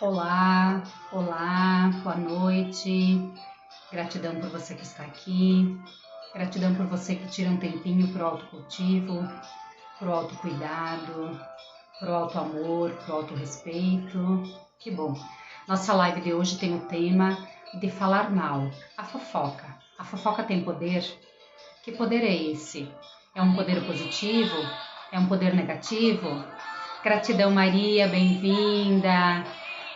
Olá, olá, boa noite. Gratidão por você que está aqui. Gratidão por você que tira um tempinho para o autocultivo, para o autocuidado, para o autoamor, para o autorrespeito. Que bom. Nossa live de hoje tem o tema de falar mal, a fofoca. A fofoca tem poder? Que poder é esse? É um poder positivo? É um poder negativo? Gratidão, Maria, bem-vinda.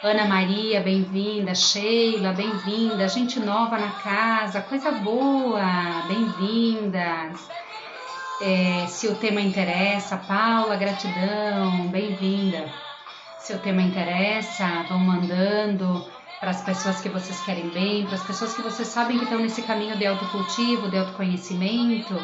Ana Maria, bem-vinda. Sheila, bem-vinda. Gente nova na casa, coisa boa, bem-vindas. Se o tema interessa, Paula, gratidão, bem-vinda. Se o tema interessa, vão mandando para as pessoas que vocês querem bem, para as pessoas que vocês sabem que estão nesse caminho de autocultivo, de autoconhecimento.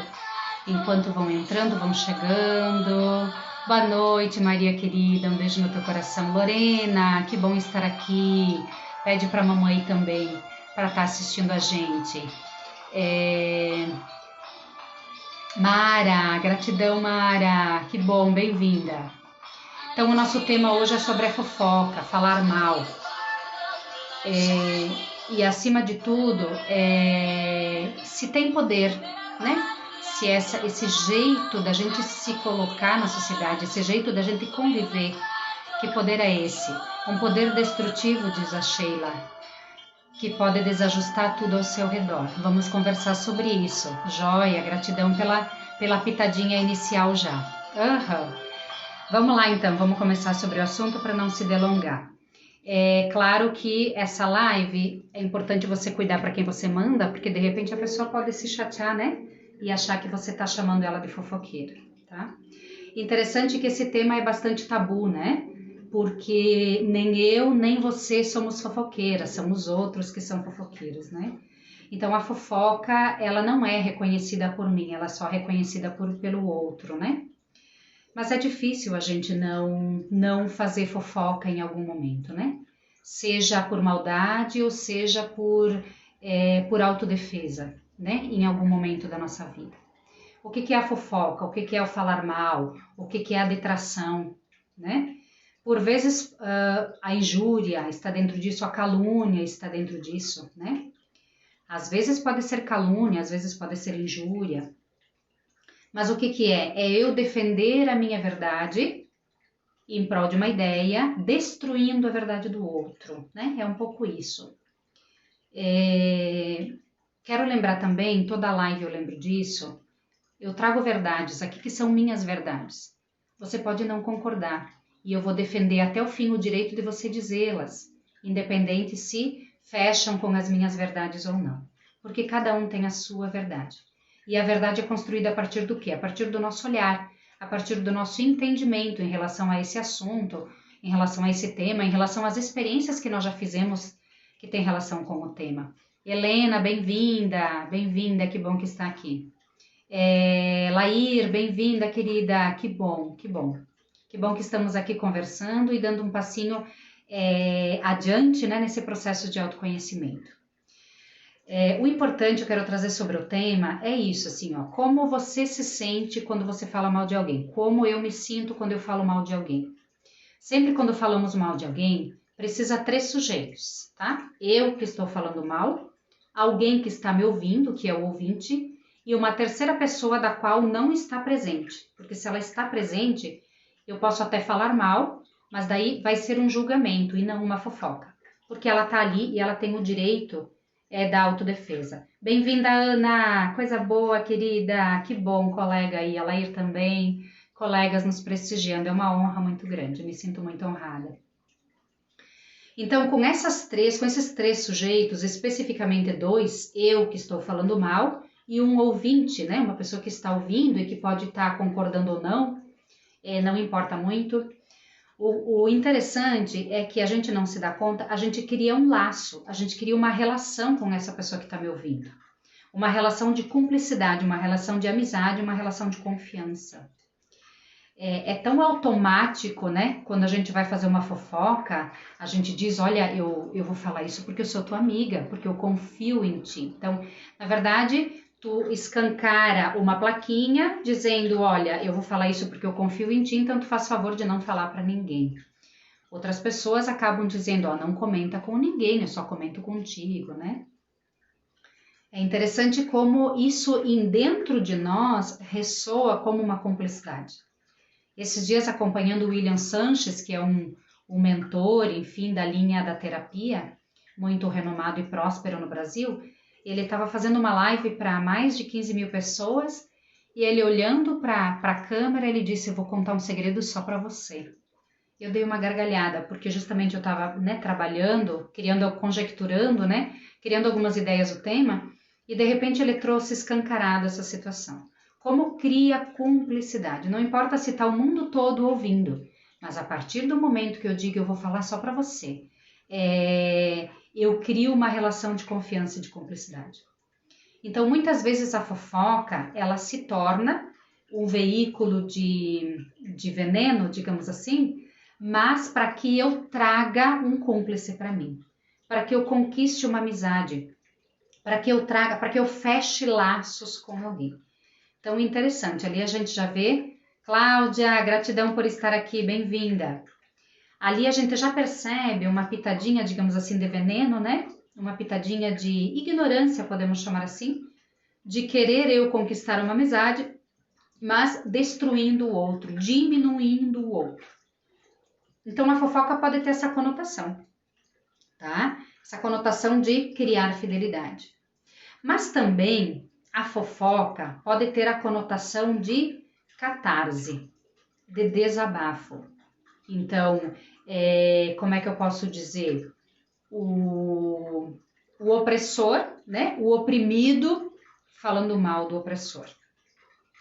Enquanto vão entrando, vão chegando. Boa noite, Maria querida, um beijo no teu coração. Lorena, que bom estar aqui. Pede para a mamãe também, para estar assistindo a gente. Mara, gratidão, Mara, que bom, bem-vinda. Então, o nosso tema hoje é sobre a fofoca, falar mal. E, acima de tudo, se tem poder, né? Se esse jeito da gente se colocar na sociedade, esse jeito da gente conviver, que poder é esse? Um poder destrutivo, diz a Sheila, que pode desajustar tudo ao seu redor. Vamos conversar sobre isso. Joia, gratidão pela pitadinha inicial já. Vamos lá então, vamos começar sobre o assunto para não se delongar. É claro que essa live é importante você cuidar para quem você manda, porque de repente a pessoa pode se chatear, né? E achar que você está chamando ela de fofoqueira, tá? Interessante que esse tema é bastante tabu, né? Porque nem eu, nem você somos fofoqueiras, são os outros que são fofoqueiros, né? Então a fofoca, ela não é reconhecida por mim, ela é só reconhecida pelo outro, né? Mas é difícil a gente não fazer fofoca em algum momento, né? Seja por maldade ou seja por autodefesa, né? Em algum momento da nossa vida. O que é a fofoca? O que é o falar mal? O que é a detração, né? Por vezes a injúria está dentro disso, a calúnia está dentro disso, né? Às vezes pode ser calúnia, às vezes pode ser injúria. Mas o que é? É eu defender a minha verdade em prol de uma ideia, destruindo a verdade do outro, né? É um pouco isso. Quero lembrar também, toda live eu lembro disso, eu trago verdades aqui que são minhas verdades. Você pode não concordar e eu vou defender até o fim o direito de você dizê-las, independente se fecham com as minhas verdades ou não, porque cada um tem a sua verdade. E a verdade é construída a partir do quê? A partir do nosso olhar, a partir do nosso entendimento em relação a esse assunto, em relação a esse tema, em relação às experiências que nós já fizemos que tem relação com o tema. Helena, bem-vinda, que bom que está aqui. Lair, bem-vinda, querida, que bom que estamos aqui conversando e dando um passinho adiante, né, nesse processo de autoconhecimento. O importante eu quero trazer sobre o tema é isso, assim, ó, como você se sente quando você fala mal de alguém, como eu me sinto quando eu falo mal de alguém. Sempre quando falamos mal de alguém, precisa 3 sujeitos, tá? Eu que estou falando mal, alguém que está me ouvindo, que é o ouvinte, e uma terceira pessoa da qual não está presente. Porque se ela está presente, eu posso até falar mal, mas daí vai ser um julgamento e não uma fofoca. Porque ela está ali e ela tem o direito da autodefesa. Bem-vinda, Ana! Coisa boa, querida! Que bom, colega aí, a Lair também, colegas nos prestigiando, é uma honra muito grande, me sinto muito honrada. Então, com esses 3 sujeitos, especificamente 2, eu que estou falando mal, e um ouvinte, né, uma pessoa que está ouvindo e que pode estar concordando ou não, não importa muito. O interessante é que a gente não se dá conta, a gente cria um laço, a gente cria uma relação com essa pessoa que está me ouvindo. Uma relação de cumplicidade, uma relação de amizade, uma relação de confiança. É tão automático, né? Quando a gente vai fazer uma fofoca, a gente diz, olha, eu vou falar isso porque eu sou tua amiga, porque eu confio em ti. Então, na verdade, tu escancara uma plaquinha dizendo, olha, eu vou falar isso porque eu confio em ti, então tu faz favor de não falar para ninguém. Outras pessoas acabam dizendo, ó, não comenta com ninguém, eu só comento contigo, né? É interessante como isso dentro de nós ressoa como uma cumplicidade. Esses dias acompanhando o William Sanches, que é um mentor, enfim, da linha da terapia, muito renomado e próspero no Brasil, ele estava fazendo uma live para mais de 15 mil pessoas e ele olhando para a câmera, ele disse, eu vou contar um segredo só para você. Eu dei uma gargalhada, porque justamente eu estava, né, trabalhando, conjecturando, né, criando algumas ideias do tema, e de repente ele trouxe escancarado essa situação. Como cria cumplicidade? Não importa se está o mundo todo ouvindo, mas a partir do momento que eu digo eu vou falar só para você, eu crio uma relação de confiança e de cumplicidade. Então, muitas vezes a fofoca, ela se torna um veículo de veneno, digamos assim, mas para que eu traga um cúmplice para mim, para que eu conquiste uma amizade, para que eu feche laços com alguém. Então, interessante, ali a gente já vê, Cláudia, gratidão por estar aqui, bem-vinda. Ali a gente já percebe uma pitadinha, digamos assim, de veneno, né? Uma pitadinha de ignorância, podemos chamar assim, de querer eu conquistar uma amizade, mas destruindo o outro, diminuindo o outro. Então, a fofoca pode ter essa conotação, tá? Essa conotação de criar fidelidade. Mas também a fofoca pode ter a conotação de catarse, de desabafo. Então, como é que eu posso dizer? O opressor, né? O oprimido falando mal do opressor.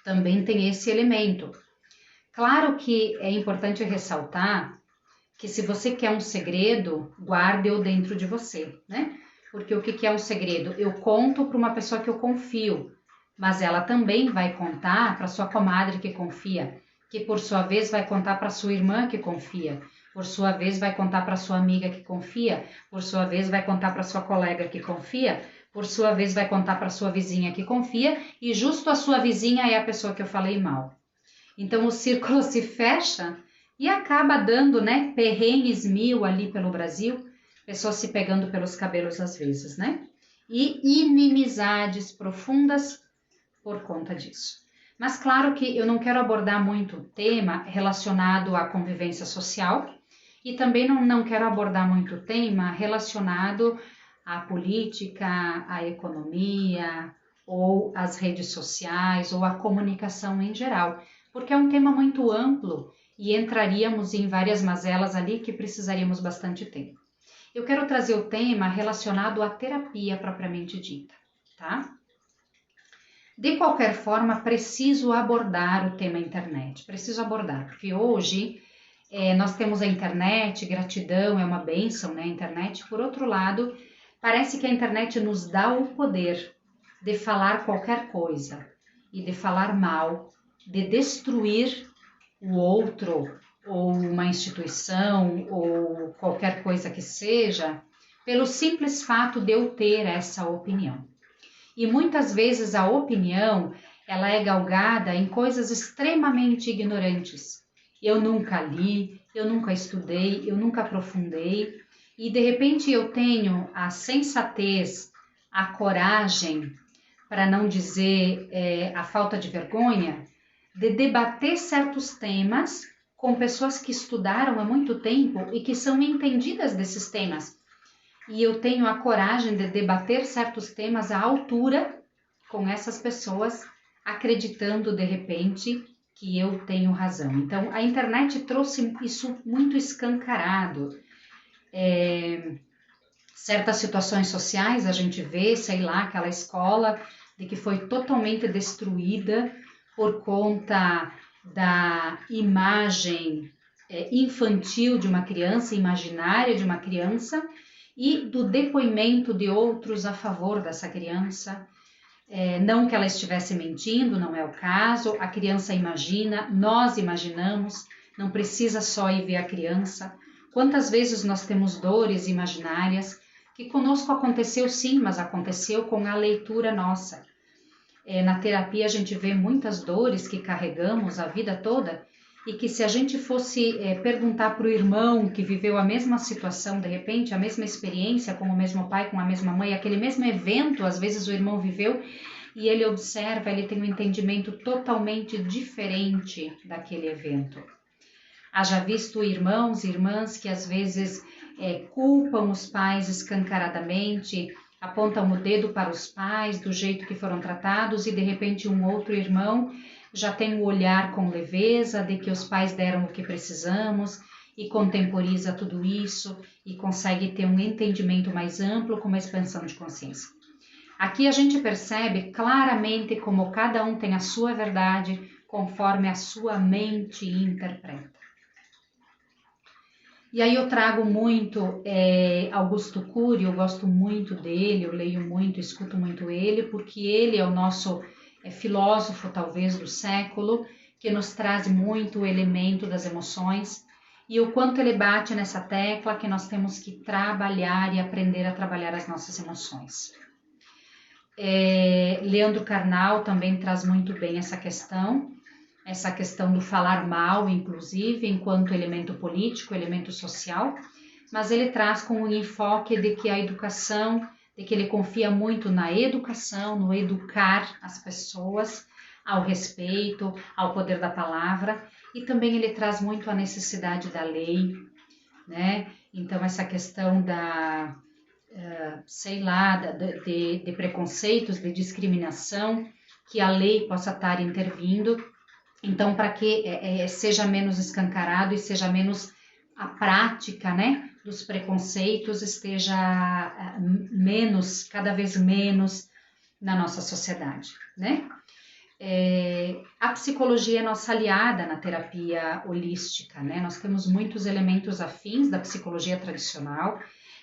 Também tem esse elemento. Claro que é importante ressaltar que se você quer um segredo, guarde-o dentro de você, né? Porque o que é um segredo? Eu conto para uma pessoa que eu confio, mas ela também vai contar para sua comadre que confia, que por sua vez vai contar para sua irmã que confia, por sua vez vai contar para sua amiga que confia, por sua vez vai contar para sua colega que confia, por sua vez vai contar para sua vizinha que confia, e justo a sua vizinha é a pessoa que eu falei mal. Então o círculo se fecha e acaba dando, né, perrengues mil ali pelo Brasil, pessoas se pegando pelos cabelos às vezes, né? E inimizades profundas por conta disso. Mas claro que eu não quero abordar muito o tema relacionado à convivência social e também não quero abordar muito o tema relacionado à política, à economia ou às redes sociais ou à comunicação em geral, porque é um tema muito amplo e entraríamos em várias mazelas ali que precisaríamos bastante tempo. Eu quero trazer o tema relacionado à terapia propriamente dita, tá? De qualquer forma, preciso abordar o tema internet, preciso abordar, porque hoje nós temos a internet, gratidão, é uma bênção, né, a internet. Por outro lado, parece que a internet nos dá o poder de falar qualquer coisa e de falar mal, de destruir o outro, ou uma instituição, ou qualquer coisa que seja, pelo simples fato de eu ter essa opinião. E muitas vezes a opinião, ela é galgada em coisas extremamente ignorantes. Eu nunca li, eu nunca estudei, eu nunca aprofundei, e de repente eu tenho a sensatez, a coragem, para não dizer a falta de vergonha, de debater certos temas com pessoas que estudaram há muito tempo e que são entendidas desses temas. E eu tenho a coragem de debater certos temas à altura com essas pessoas, acreditando de repente que eu tenho razão. Então, a internet trouxe isso muito escancarado. Certas situações sociais a gente vê, sei lá, aquela escola de que foi totalmente destruída por conta da imagem infantil de uma criança, imaginária de uma criança, e do depoimento de outros a favor dessa criança. Não que ela estivesse mentindo, não é o caso, a criança imagina, nós imaginamos, não precisa só ir ver a criança. Quantas vezes nós temos dores imaginárias que conosco aconteceu sim, mas aconteceu com a leitura nossa. Na terapia a gente vê muitas dores que carregamos a vida toda e que se a gente fosse perguntar para o irmão que viveu a mesma situação, de repente, a mesma experiência com o mesmo pai, com a mesma mãe, aquele mesmo evento, às vezes o irmão viveu, e ele observa, ele tem um entendimento totalmente diferente daquele evento. Haja visto irmãos e irmãs que às vezes culpam os pais escancaradamente, apontam o dedo para os pais do jeito que foram tratados e de repente um outro irmão já tem o olhar com leveza de que os pais deram o que precisamos e contemporiza tudo isso e consegue ter um entendimento mais amplo com uma expansão de consciência. Aqui a gente percebe claramente como cada um tem a sua verdade conforme a sua mente interpreta. E aí eu trago muito Augusto Cury, eu gosto muito dele, eu leio muito, escuto muito ele, porque ele é o nosso filósofo, talvez, do século, que nos traz muito o elemento das emoções e o quanto ele bate nessa tecla que nós temos que trabalhar e aprender a trabalhar as nossas emoções. Leandro Carnal também traz muito bem essa questão do falar mal, inclusive, enquanto elemento político, elemento social, mas ele traz com um enfoque de que a educação, de que ele confia muito na educação, no educar as pessoas ao respeito, ao poder da palavra, e também ele traz muito a necessidade da lei, né? Então, essa questão de preconceitos, de discriminação, que a lei possa estar intervindo. Então, para que seja menos escancarado e seja menos a prática, né, dos preconceitos esteja cada vez menos na nossa sociedade, né? A psicologia é nossa aliada na terapia holística, né? Nós temos muitos elementos afins da psicologia tradicional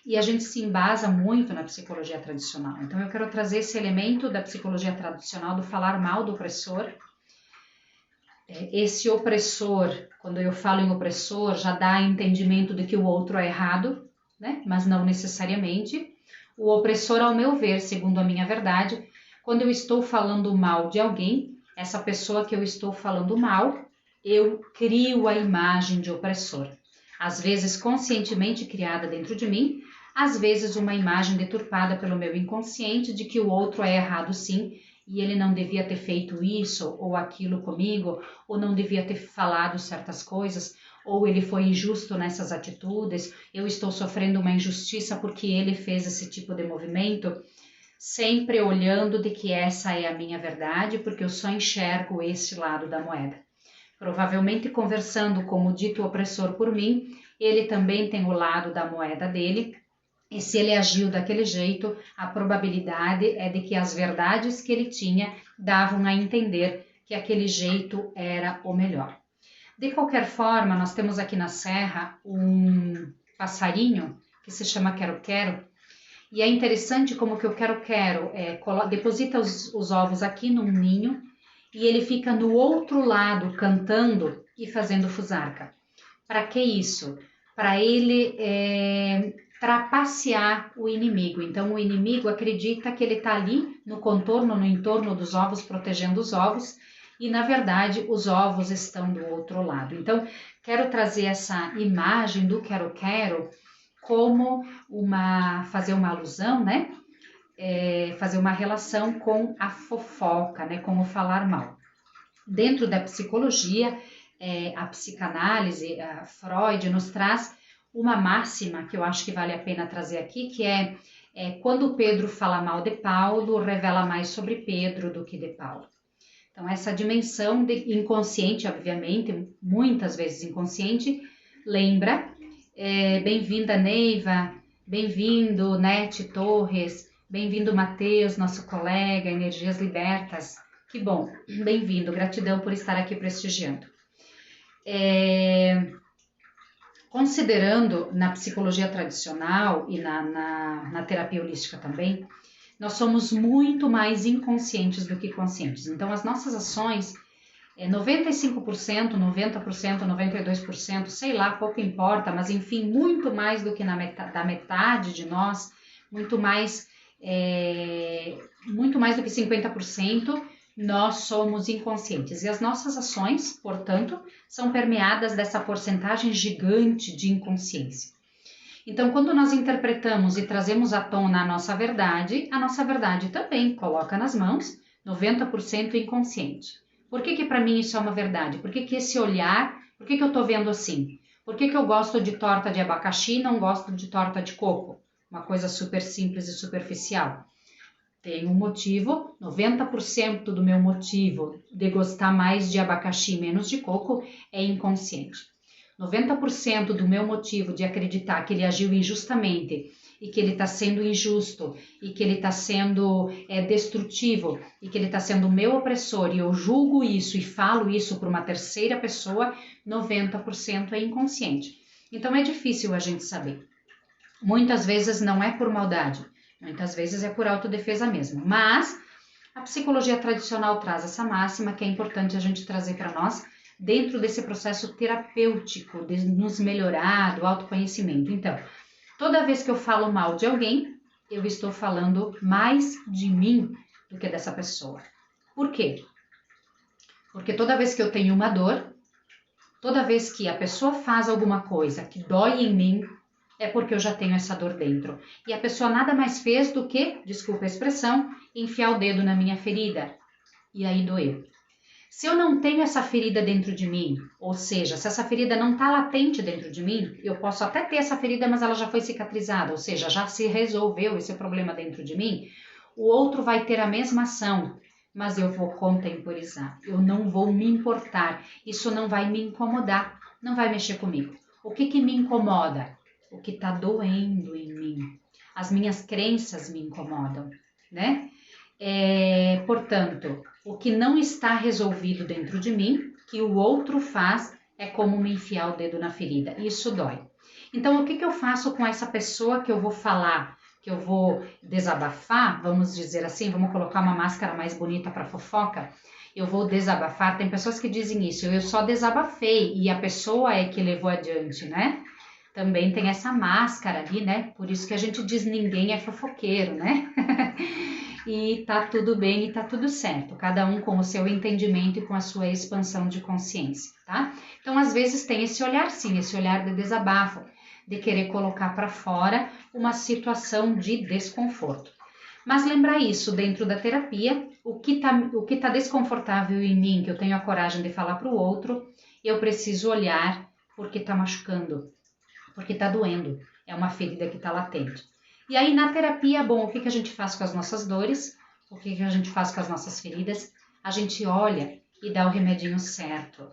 e a gente se embasa muito na psicologia tradicional. Então, eu quero trazer esse elemento da psicologia tradicional do falar mal do opressor. Esse opressor, quando eu falo em opressor, já dá entendimento de que o outro é errado, né? Mas não necessariamente. O opressor, ao meu ver, segundo a minha verdade, quando eu estou falando mal de alguém, essa pessoa que eu estou falando mal, eu crio a imagem de opressor. Às vezes conscientemente criada dentro de mim, às vezes uma imagem deturpada pelo meu inconsciente de que o outro é errado sim, e ele não devia ter feito isso ou aquilo comigo, ou não devia ter falado certas coisas, ou ele foi injusto nessas atitudes, eu estou sofrendo uma injustiça porque ele fez esse tipo de movimento, sempre olhando de que essa é a minha verdade, porque eu só enxergo esse lado da moeda. Provavelmente conversando com o dito opressor por mim, ele também tem o lado da moeda dele, e se ele agiu daquele jeito, a probabilidade é de que as verdades que ele tinha davam a entender que aquele jeito era o melhor. De qualquer forma, nós temos aqui na Serra um passarinho que se chama quero-quero, e é interessante como que o quero-quero deposita os ovos aqui num ninho e ele fica no outro lado cantando e fazendo fusarca. Para que isso? Para ele trapacear o inimigo. Então, o inimigo acredita que ele está ali no contorno, no entorno dos ovos, protegendo os ovos, e, na verdade, os ovos estão do outro lado. Então, quero trazer essa imagem do quero-quero como fazer uma alusão, né? Fazer uma relação com a fofoca, né? Com o falar mal. Dentro da psicologia, a psicanálise, a Freud nos traz uma máxima que eu acho que vale a pena trazer aqui, que quando Pedro fala mal de Paulo, revela mais sobre Pedro do que de Paulo. Então, essa dimensão de inconsciente, obviamente, muitas vezes inconsciente, lembra. Bem-vinda, Neiva, bem-vindo, Nete Torres, bem-vindo, Matheus, nosso colega, Energias Libertas. Que bom, bem-vindo, gratidão por estar aqui prestigiando. Considerando na psicologia tradicional e na terapia holística também, nós somos muito mais inconscientes do que conscientes. Então, as nossas ações, 95%, 90%, 92%, sei lá, pouco importa, mas enfim, muito mais do que da metade de nós, muito mais do que 50%, nós somos inconscientes. E as nossas ações, portanto, são permeadas dessa porcentagem gigante de inconsciência. Então, quando nós interpretamos e trazemos à tona a nossa verdade também coloca nas mãos 90% inconsciente. Por que para mim isso é uma verdade? Por que esse olhar, por que eu estou vendo assim? Por que eu gosto de torta de abacaxi e não gosto de torta de coco? Uma coisa super simples e superficial. Tem um motivo, 90% do meu motivo de gostar mais de abacaxi e menos de coco é inconsciente. 90% do meu motivo de acreditar que ele agiu injustamente e que ele está sendo injusto e que ele está sendo destrutivo e que ele está sendo meu opressor e eu julgo isso e falo isso para uma terceira pessoa, 90% é inconsciente. Então é difícil a gente saber. Muitas vezes não é por maldade, muitas vezes é por autodefesa mesmo, mas a psicologia tradicional traz essa máxima que é importante a gente trazer para nós dentro desse processo terapêutico de nos melhorar, do autoconhecimento. Então, toda vez que eu falo mal de alguém, eu estou falando mais de mim do que dessa pessoa. Por quê? Porque toda vez que eu tenho uma dor, toda vez que a pessoa faz alguma coisa que dói em mim, é porque eu já tenho essa dor dentro. E a pessoa nada mais fez do que, desculpa a expressão, enfiar o dedo na minha ferida. E aí doeu. Se eu não tenho essa ferida dentro de mim, ou seja, se essa ferida não está latente dentro de mim, eu posso até ter essa ferida, mas ela já foi cicatrizada, ou seja, já se resolveu esse problema dentro de mim, o outro vai ter a mesma ação, mas eu vou contemporizar, eu não vou me importar, isso não vai me incomodar, não vai mexer comigo. O que me incomoda? O que está doendo em mim. As minhas crenças me incomodam, né? Portanto, o que não está resolvido dentro de mim, que o outro faz, é como me enfiar o dedo na ferida. Isso dói. Então, o que eu faço com essa pessoa que eu vou falar, que eu vou desabafar, vamos dizer assim, vamos colocar uma máscara mais bonita para fofoca, eu vou desabafar. Tem pessoas que dizem isso, eu só desabafei e a pessoa é que levou adiante, né? Também tem essa máscara ali, né? Por isso que a gente diz ninguém é fofoqueiro, né? E tá tudo bem e tá tudo certo, cada um com o seu entendimento e com a sua expansão de consciência, tá? Então, às vezes tem esse olhar sim, esse olhar de desabafo, de querer colocar para fora uma situação de desconforto. Mas lembrar isso dentro da terapia, o que tá desconfortável em mim, que eu tenho a coragem de falar para o outro, eu preciso olhar porque tá machucando, porque tá doendo, é uma ferida que tá latente. E aí na terapia, bom, o que a gente faz com as nossas dores? O que a gente faz com as nossas feridas? A gente olha e dá o remedinho certo.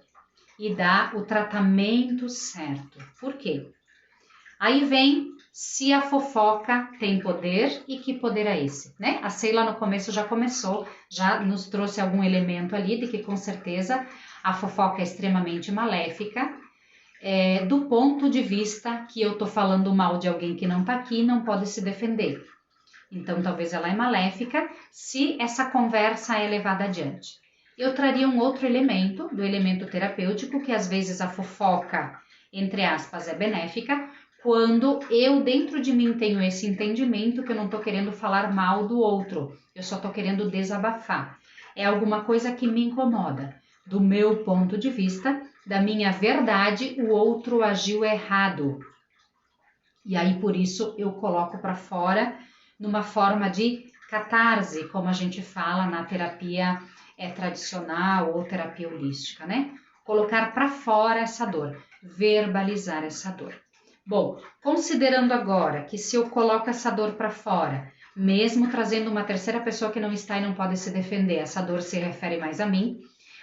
E dá o tratamento certo. Por quê? Aí vem se a fofoca tem poder e que poder é esse, né? A Sheila no começo já começou, já nos trouxe algum elemento ali de que com certeza a fofoca é extremamente maléfica. Do ponto de vista que eu tô falando mal de alguém que não tá aqui, não pode se defender. Então, talvez ela é maléfica se essa conversa é levada adiante. Eu traria um outro elemento, do elemento terapêutico, que às vezes a fofoca, entre aspas, é benéfica, quando eu dentro de mim tenho esse entendimento que eu não tô querendo falar mal do outro, eu só tô querendo desabafar. É alguma coisa que me incomoda. Do meu ponto de vista, da minha verdade, o outro agiu errado. E aí, por isso, eu coloco para fora numa forma de catarse, como a gente fala na terapia tradicional ou terapia holística, né? Colocar para fora essa dor, verbalizar essa dor. Bom, considerando agora que se eu coloco essa dor para fora, mesmo trazendo uma terceira pessoa que não está e não pode se defender, essa dor se refere mais a mim,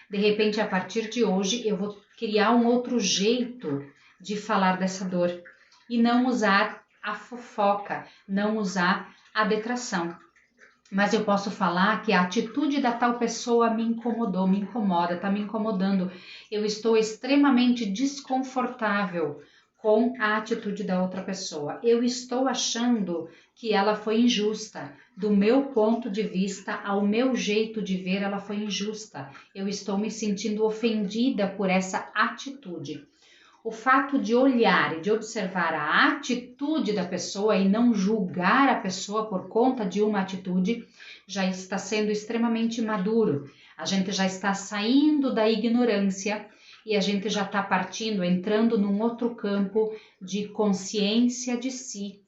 de repente, a partir de hoje, eu vou criar um outro jeito de falar dessa dor e não usar a fofoca, não usar a detração. Mas eu posso falar que a atitude da tal pessoa me incomodou, me incomoda, está me incomodando. Eu estou extremamente desconfortável com a atitude da outra pessoa. Eu estou achando que ela foi injusta. Do meu ponto de vista, ao meu jeito de ver, ela foi injusta. Eu estou me sentindo ofendida por essa atitude. O fato de olhar e de observar a atitude da pessoa e não julgar a pessoa por conta de uma atitude já está sendo extremamente maduro. A gente já está saindo da ignorância e a gente já está partindo, entrando num outro campo de consciência de si,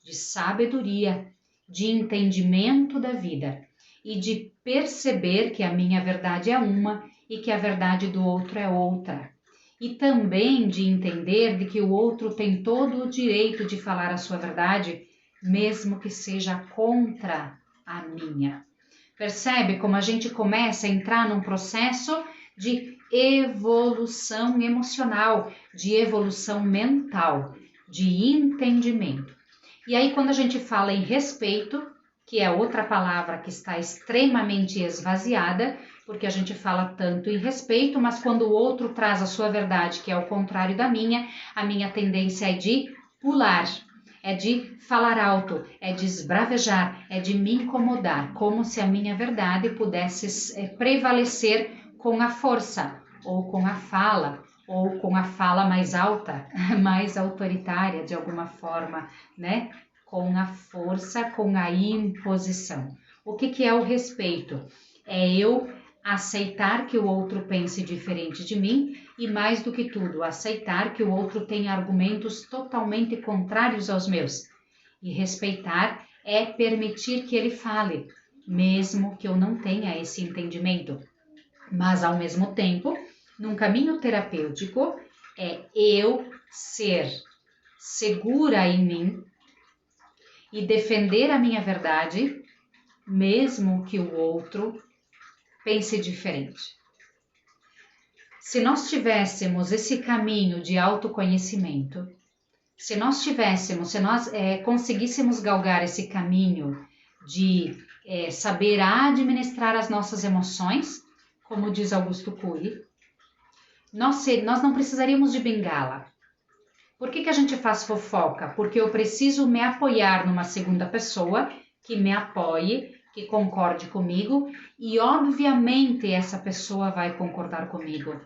de sabedoria, de entendimento da vida e de perceber que a minha verdade é uma e que a verdade do outro é outra. E também de entender de que o outro tem todo o direito de falar a sua verdade, mesmo que seja contra a minha. Percebe como a gente começa a entrar num processo de evolução emocional, de evolução mental, de entendimento. E aí, quando a gente fala em respeito, que é outra palavra que está extremamente esvaziada, porque a gente fala tanto em respeito, mas quando o outro traz a sua verdade, que é o contrário da minha, a minha tendência é de pular, é de falar alto, é de esbravejar, é de me incomodar, como se a minha verdade pudesse prevalecer com a força, ou com a fala mais alta, mais autoritária de alguma forma, né? Com a força, com a imposição. O que é o respeito? É eu aceitar que o outro pense diferente de mim e, mais do que tudo, aceitar que o outro tenha argumentos totalmente contrários aos meus. E respeitar é permitir que ele fale, mesmo que eu não tenha esse entendimento. Mas, ao mesmo tempo, num caminho terapêutico, é eu ser segura em mim e defender a minha verdade, mesmo que o outro pense diferente. Se nós tivéssemos esse caminho de autoconhecimento, se nós conseguíssemos galgar esse caminho de saber administrar as nossas emoções, como diz Augusto Cury, nós não precisaríamos de bengala. Por que a gente faz fofoca? Porque eu preciso me apoiar numa segunda pessoa que me apoie, que concorde comigo e, obviamente, essa pessoa vai concordar comigo.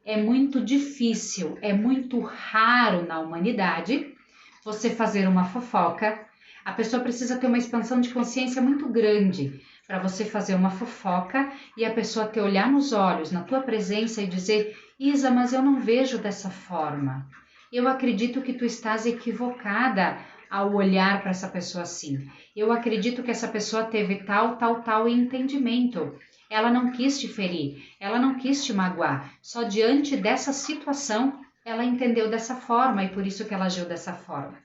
É muito difícil, é muito raro na humanidade você fazer uma fofoca. A pessoa precisa ter uma expansão de consciência muito grande para você fazer uma fofoca e a pessoa te olhar nos olhos, na tua presença e dizer: Isa, mas eu não vejo dessa forma. Eu acredito que tu estás equivocada ao olhar para essa pessoa assim. Eu acredito que essa pessoa teve tal entendimento. Ela não quis te ferir, ela não quis te magoar. Só diante dessa situação, ela entendeu dessa forma e por isso que ela agiu dessa forma.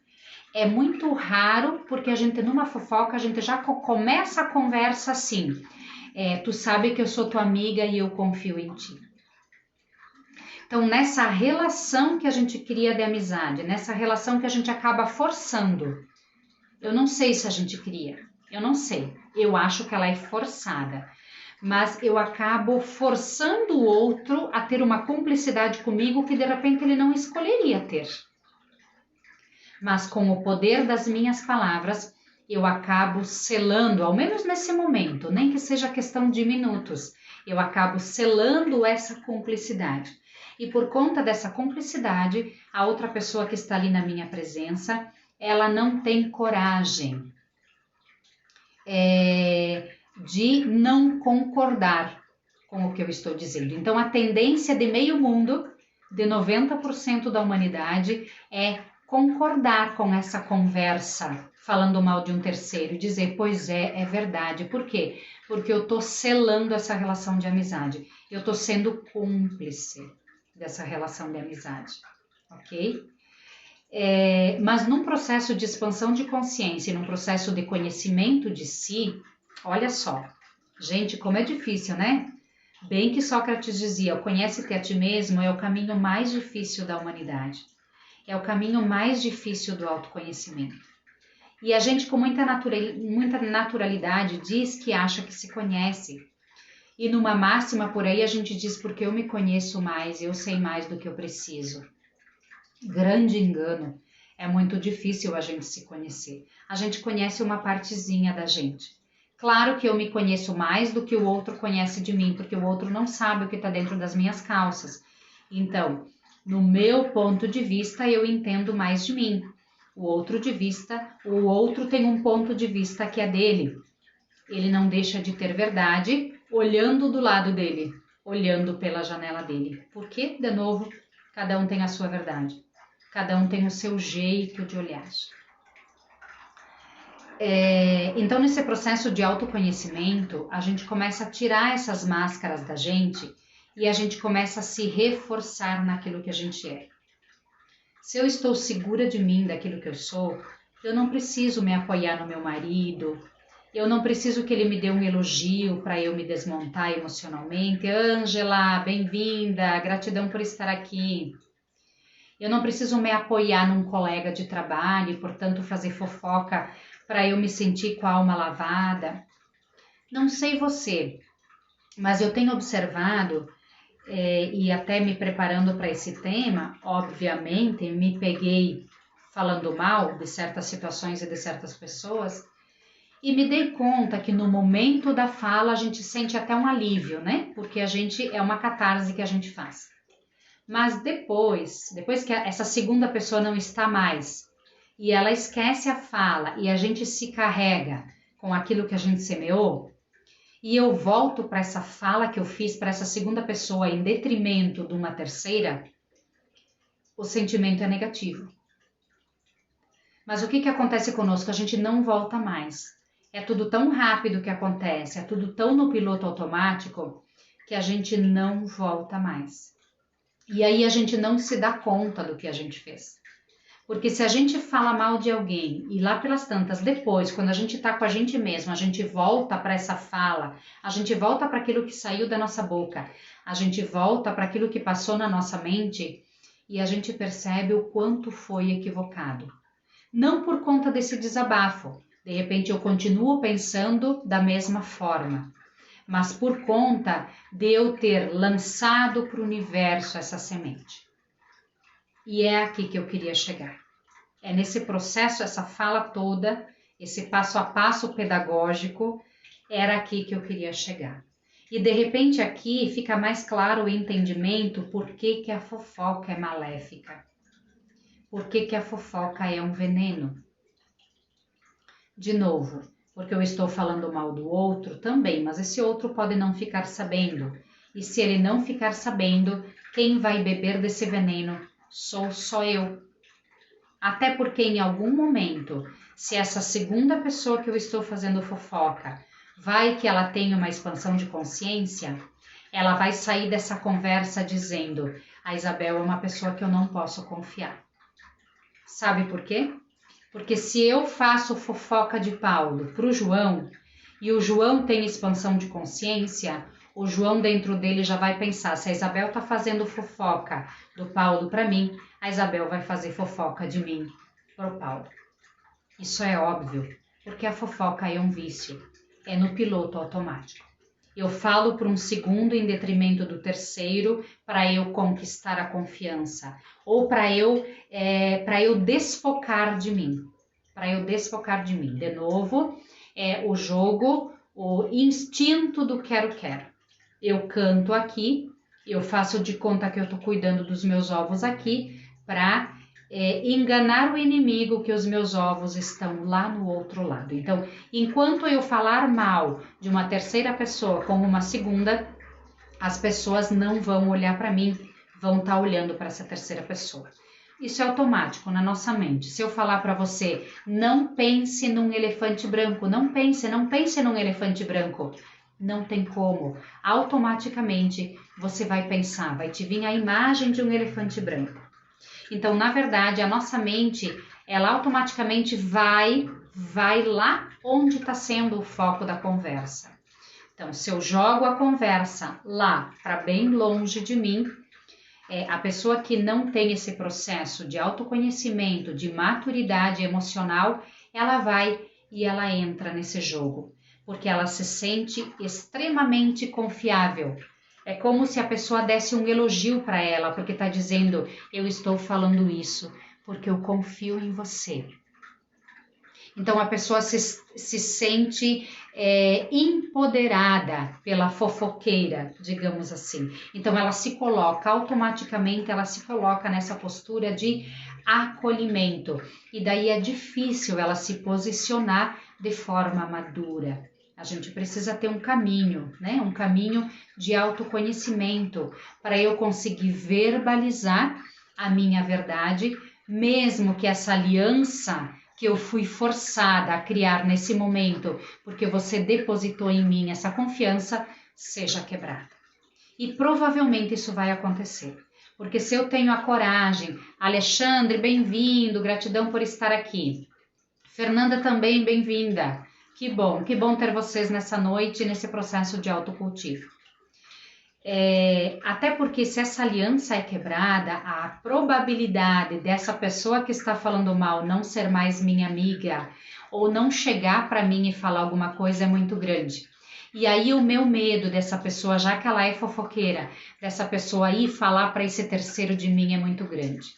É muito raro, porque a gente numa fofoca, a gente já começa a conversa assim. Tu sabe que eu sou tua amiga e eu confio em ti. Então, nessa relação que a gente cria de amizade, nessa relação que a gente acaba forçando, eu não sei se a gente cria, eu não sei, eu acho que ela é forçada, mas eu acabo forçando o outro a ter uma cumplicidade comigo que de repente ele não escolheria ter. Mas com o poder das minhas palavras, eu acabo selando, ao menos nesse momento, nem que seja questão de minutos, eu acabo selando essa cumplicidade. E por conta dessa cumplicidade, a outra pessoa que está ali na minha presença, ela não tem coragem de não concordar com o que eu estou dizendo. Então, a tendência de meio mundo, de 90% da humanidade, é concordar com essa conversa, falando mal de um terceiro, e dizer, pois é verdade. Por quê? Porque eu estou selando essa relação de amizade. Eu estou sendo cúmplice dessa relação de amizade, ok? Mas num processo de expansão de consciência, num processo de conhecimento de si, olha só, gente, como é difícil, né? Bem que Sócrates dizia, conhece-te a ti mesmo é o caminho mais difícil da humanidade, é o caminho mais difícil do autoconhecimento. E a gente com muita naturalidade diz que acha que se conhece. E numa máxima por aí a gente diz porque eu me conheço mais, eu sei mais do que eu preciso. Grande engano. É muito difícil a gente se conhecer. A gente conhece uma partezinha da gente. Claro que eu me conheço mais do que o outro conhece de mim, porque o outro não sabe o que está dentro das minhas calças. Então, No meu ponto de vista, eu entendo mais de mim. O outro tem um ponto de vista que é dele. Ele não deixa de ter verdade olhando do lado dele, olhando pela janela dele. Porque, de novo, cada um tem a sua verdade. Cada um tem o seu jeito de olhar. Então, nesse processo de autoconhecimento, a gente começa a tirar essas máscaras da gente e a gente começa a se reforçar naquilo que a gente é. Se eu estou segura de mim, daquilo que eu sou, eu não preciso me apoiar no meu marido, eu não preciso que ele me dê um elogio para eu me desmontar emocionalmente. Ângela, bem-vinda, gratidão por estar aqui. Eu não preciso me apoiar num colega de trabalho e, portanto, fazer fofoca para eu me sentir com a alma lavada. Não sei você, mas eu tenho observado, e até me preparando para esse tema, obviamente, me peguei falando mal de certas situações e de certas pessoas, e me dei conta que no momento da fala a gente sente até um alívio, né? Porque a gente é uma catarse que a gente faz. Mas depois que essa segunda pessoa não está mais e ela esquece a fala e a gente se carrega com aquilo que a gente semeou, e eu volto para essa fala que eu fiz para essa segunda pessoa em detrimento de uma terceira, o sentimento é negativo. Mas o que acontece conosco? A gente não volta mais. É tudo tão rápido que acontece, é tudo tão no piloto automático que a gente não volta mais. E aí a gente não se dá conta do que a gente fez. Porque se a gente fala mal de alguém e lá pelas tantas, depois, quando a gente tá com a gente mesmo, a gente volta para essa fala, a gente volta para aquilo que saiu da nossa boca, a gente volta para aquilo que passou na nossa mente e a gente percebe o quanto foi equivocado. Não por conta desse desabafo, de repente eu continuo pensando da mesma forma, mas por conta de eu ter lançado para o universo essa semente. E é aqui que eu queria chegar. É nesse processo, essa fala toda, esse passo a passo pedagógico, era aqui que eu queria chegar. E de repente aqui fica mais claro o entendimento por que a fofoca é maléfica. Por que a fofoca é um veneno. De novo, porque eu estou falando mal do outro também, mas esse outro pode não ficar sabendo. E se ele não ficar sabendo, quem vai beber desse veneno sou só eu. Até porque em algum momento, se essa segunda pessoa que eu estou fazendo fofoca, vai que ela tenha uma expansão de consciência, ela vai sair dessa conversa dizendo: a Isabel é uma pessoa que eu não posso confiar. Sabe por quê? Porque se eu faço fofoca de Paulo para o João, e o João tem expansão de consciência, o João dentro dele já vai pensar: se a Isabel está fazendo fofoca do Paulo para mim, a Isabel vai fazer fofoca de mim para o Paulo. Isso é óbvio, porque a fofoca é um vício, é no piloto automático. Eu falo por um segundo em detrimento do terceiro para eu conquistar a confiança, ou para eu desfocar de mim. De novo, é o jogo, o instinto do quero-quero. Eu canto aqui, eu faço de conta que eu estou cuidando dos meus ovos aqui para enganar o inimigo que os meus ovos estão lá no outro lado. Então, enquanto eu falar mal de uma terceira pessoa com uma segunda, as pessoas não vão olhar para mim, vão estar olhando para essa terceira pessoa. Isso é automático na nossa mente. Se eu falar para você, não pense num elefante branco, não pense num elefante branco, não tem como. Automaticamente você vai pensar, vai te vir a imagem de um elefante branco. Então, na verdade, a nossa mente, ela automaticamente vai lá onde está sendo o foco da conversa. Então, se eu jogo a conversa lá para bem longe de mim, a pessoa que não tem esse processo de autoconhecimento, de maturidade emocional, ela vai e ela entra nesse jogo, porque ela se sente extremamente confiável. É como se a pessoa desse um elogio para ela, porque está dizendo: eu estou falando isso porque eu confio em você. Então a pessoa se sente empoderada pela fofoqueira, digamos assim. Então ela se coloca automaticamente, ela se coloca nessa postura de acolhimento. E daí é difícil ela se posicionar de forma madura. A gente precisa ter um caminho, né? Um caminho de autoconhecimento para eu conseguir verbalizar a minha verdade, mesmo que essa aliança que eu fui forçada a criar nesse momento, porque você depositou em mim essa confiança, seja quebrada. E provavelmente isso vai acontecer. Porque se eu tenho a coragem, Alexandre, bem-vindo, gratidão por estar aqui. Fernanda também, bem-vinda. Que bom ter vocês nessa noite, nesse processo de autocultivo. Até porque se essa aliança é quebrada, a probabilidade dessa pessoa que está falando mal não ser mais minha amiga ou não chegar para mim e falar alguma coisa é muito grande. E aí o meu medo dessa pessoa, já que ela é fofoqueira, dessa pessoa ir falar para esse terceiro de mim é muito grande.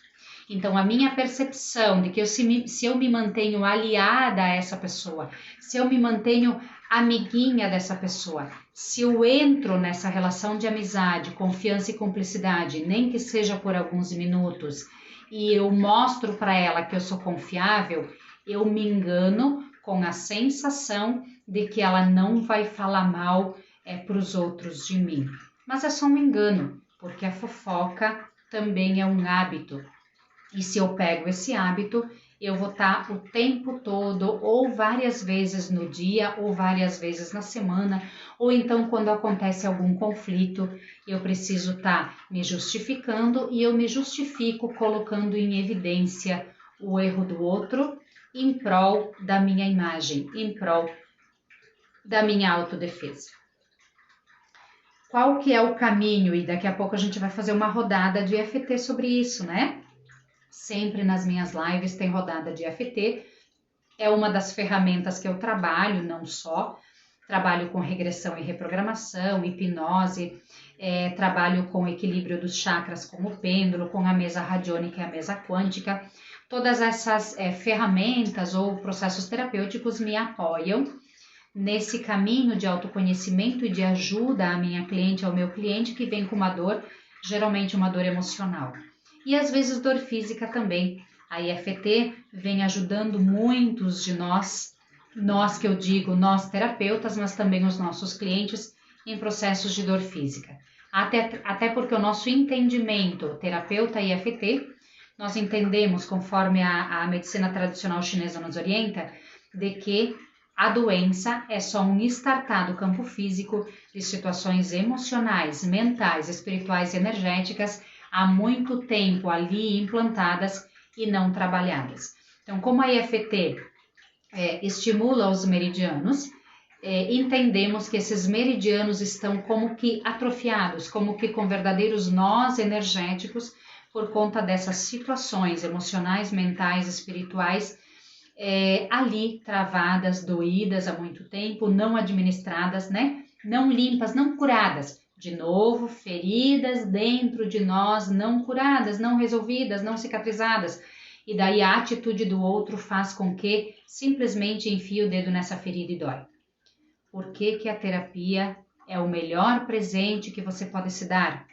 Então, a minha percepção de que se eu me mantenho aliada a essa pessoa, se eu me mantenho amiguinha dessa pessoa, se eu entro nessa relação de amizade, confiança e cumplicidade, nem que seja por alguns minutos, e eu mostro para ela que eu sou confiável, eu me engano com a sensação de que ela não vai falar mal para os outros de mim. Mas é só um engano, porque a fofoca também é um hábito. E se eu pego esse hábito, eu vou estar o tempo todo, ou várias vezes no dia, ou várias vezes na semana, ou então quando acontece algum conflito, eu preciso estar me justificando e eu me justifico colocando em evidência o erro do outro em prol da minha imagem, em prol da minha autodefesa. Qual que é o caminho? E daqui a pouco a gente vai fazer uma rodada de EFT sobre isso, né? Sempre nas minhas lives tem rodada de EFT, é uma das ferramentas que eu trabalho, não só, trabalho com regressão e reprogramação, hipnose, trabalho com equilíbrio dos chakras com o pêndulo, com a mesa radiônica e a mesa quântica. Todas essas ferramentas ou processos terapêuticos me apoiam nesse caminho de autoconhecimento e de ajuda à minha cliente, ao meu cliente que vem com uma dor, geralmente uma dor emocional. E às vezes dor física também. A EFT vem ajudando muitos de nós que eu digo, nós terapeutas, mas também os nossos clientes em processos de dor física. Até porque o nosso entendimento, terapeuta e EFT, nós entendemos, conforme a medicina tradicional chinesa nos orienta, de que a doença é só um estartar do campo físico de situações emocionais, mentais, espirituais e energéticas há muito tempo ali implantadas e não trabalhadas. Então, como a EFT estimula os meridianos, entendemos que esses meridianos estão como que atrofiados, como que com verdadeiros nós energéticos por conta dessas situações emocionais, mentais, espirituais, ali travadas, doídas há muito tempo, não administradas, né? Não limpas, não curadas. De novo, feridas dentro de nós, não curadas, não resolvidas, não cicatrizadas. E daí a atitude do outro faz com que simplesmente enfie o dedo nessa ferida e dói. Por que a terapia é o melhor presente que você pode se dar?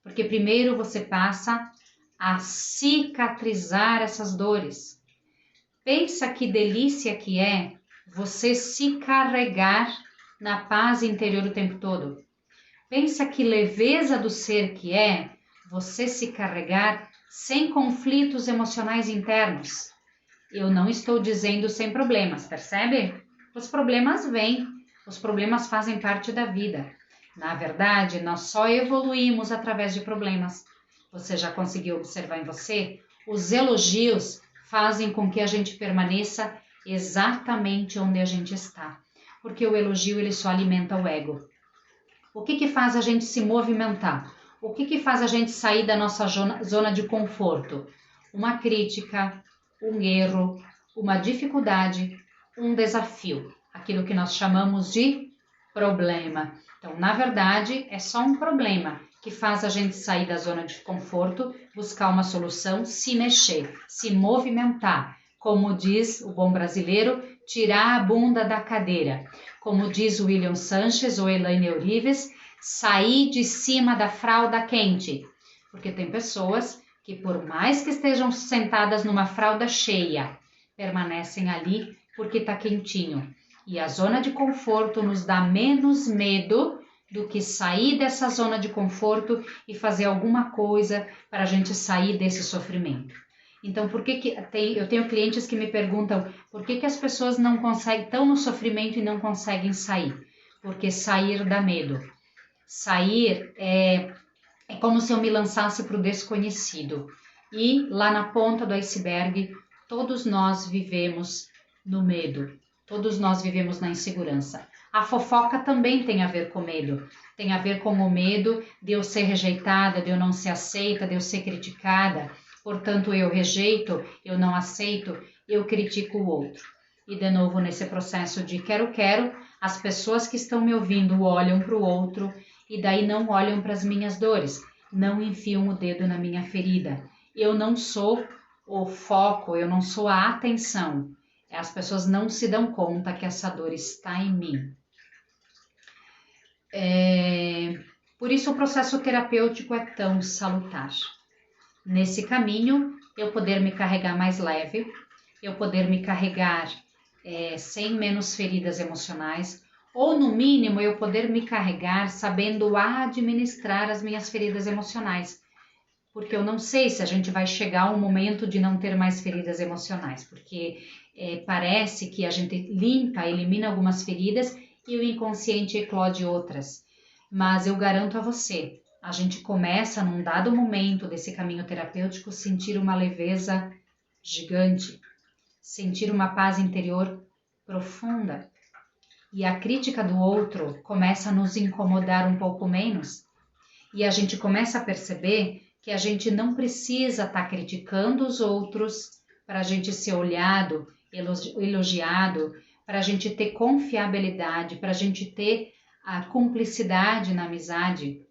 Porque primeiro você passa a cicatrizar essas dores. Pensa que delícia que é você se carregar na paz interior o tempo todo. Pensa que leveza do ser que é você se carregar sem conflitos emocionais internos. Eu não estou dizendo sem problemas, percebe? Os problemas vêm, os problemas fazem parte da vida. Na verdade, nós só evoluímos através de problemas. Você já conseguiu observar em você? Os elogios fazem com que a gente permaneça exatamente onde a gente está. Porque o elogio ele só alimenta o ego. O que faz a gente se movimentar? O que faz a gente sair da nossa zona de conforto? Uma crítica, um erro, uma dificuldade, um desafio. Aquilo que nós chamamos de problema. Então, na verdade, é só um problema que faz a gente sair da zona de conforto, buscar uma solução, se mexer, se movimentar, Como diz o bom brasileiro, tirar a bunda da cadeira. Como diz o William Sanches ou Elaine Eurives, sair de cima da fralda quente. Porque tem pessoas que, por mais que estejam sentadas numa fralda cheia, permanecem ali porque está quentinho. E a zona de conforto nos dá menos medo do que sair dessa zona de conforto e fazer alguma coisa para a gente sair desse sofrimento. Então, eu tenho clientes que me perguntam por que as pessoas não conseguem, estão no sofrimento e não conseguem sair? Porque sair dá medo. Sair é como se eu me lançasse para o desconhecido. E lá na ponta do iceberg, todos nós vivemos no medo. Todos nós vivemos na insegurança. A fofoca também tem a ver com medo. Tem a ver com o medo de eu ser rejeitada, de eu não ser aceita, de eu ser criticada. Portanto, eu rejeito, eu não aceito, eu critico o outro. E de novo, nesse processo de quero, as pessoas que estão me ouvindo olham para o outro e daí não olham para as minhas dores, não enfiam o dedo na minha ferida. Eu não sou o foco, eu não sou a atenção. As pessoas não se dão conta que essa dor está em mim. Por isso o processo terapêutico é tão salutar. Nesse caminho, eu poder me carregar mais leve, eu poder me carregar sem menos feridas emocionais, ou no mínimo eu poder me carregar sabendo administrar as minhas feridas emocionais. Porque eu não sei se a gente vai chegar a um momento de não ter mais feridas emocionais, porque parece que a gente limpa, elimina algumas feridas e o inconsciente eclode outras. Mas eu garanto a você, a gente começa num dado momento desse caminho terapêutico sentir uma leveza gigante, sentir uma paz interior profunda. E a crítica do outro começa a nos incomodar um pouco menos. E a gente começa a perceber que a gente não precisa estar criticando os outros para a gente ser olhado, elogiado, para a gente ter confiabilidade, para a gente ter a cumplicidade na amizade.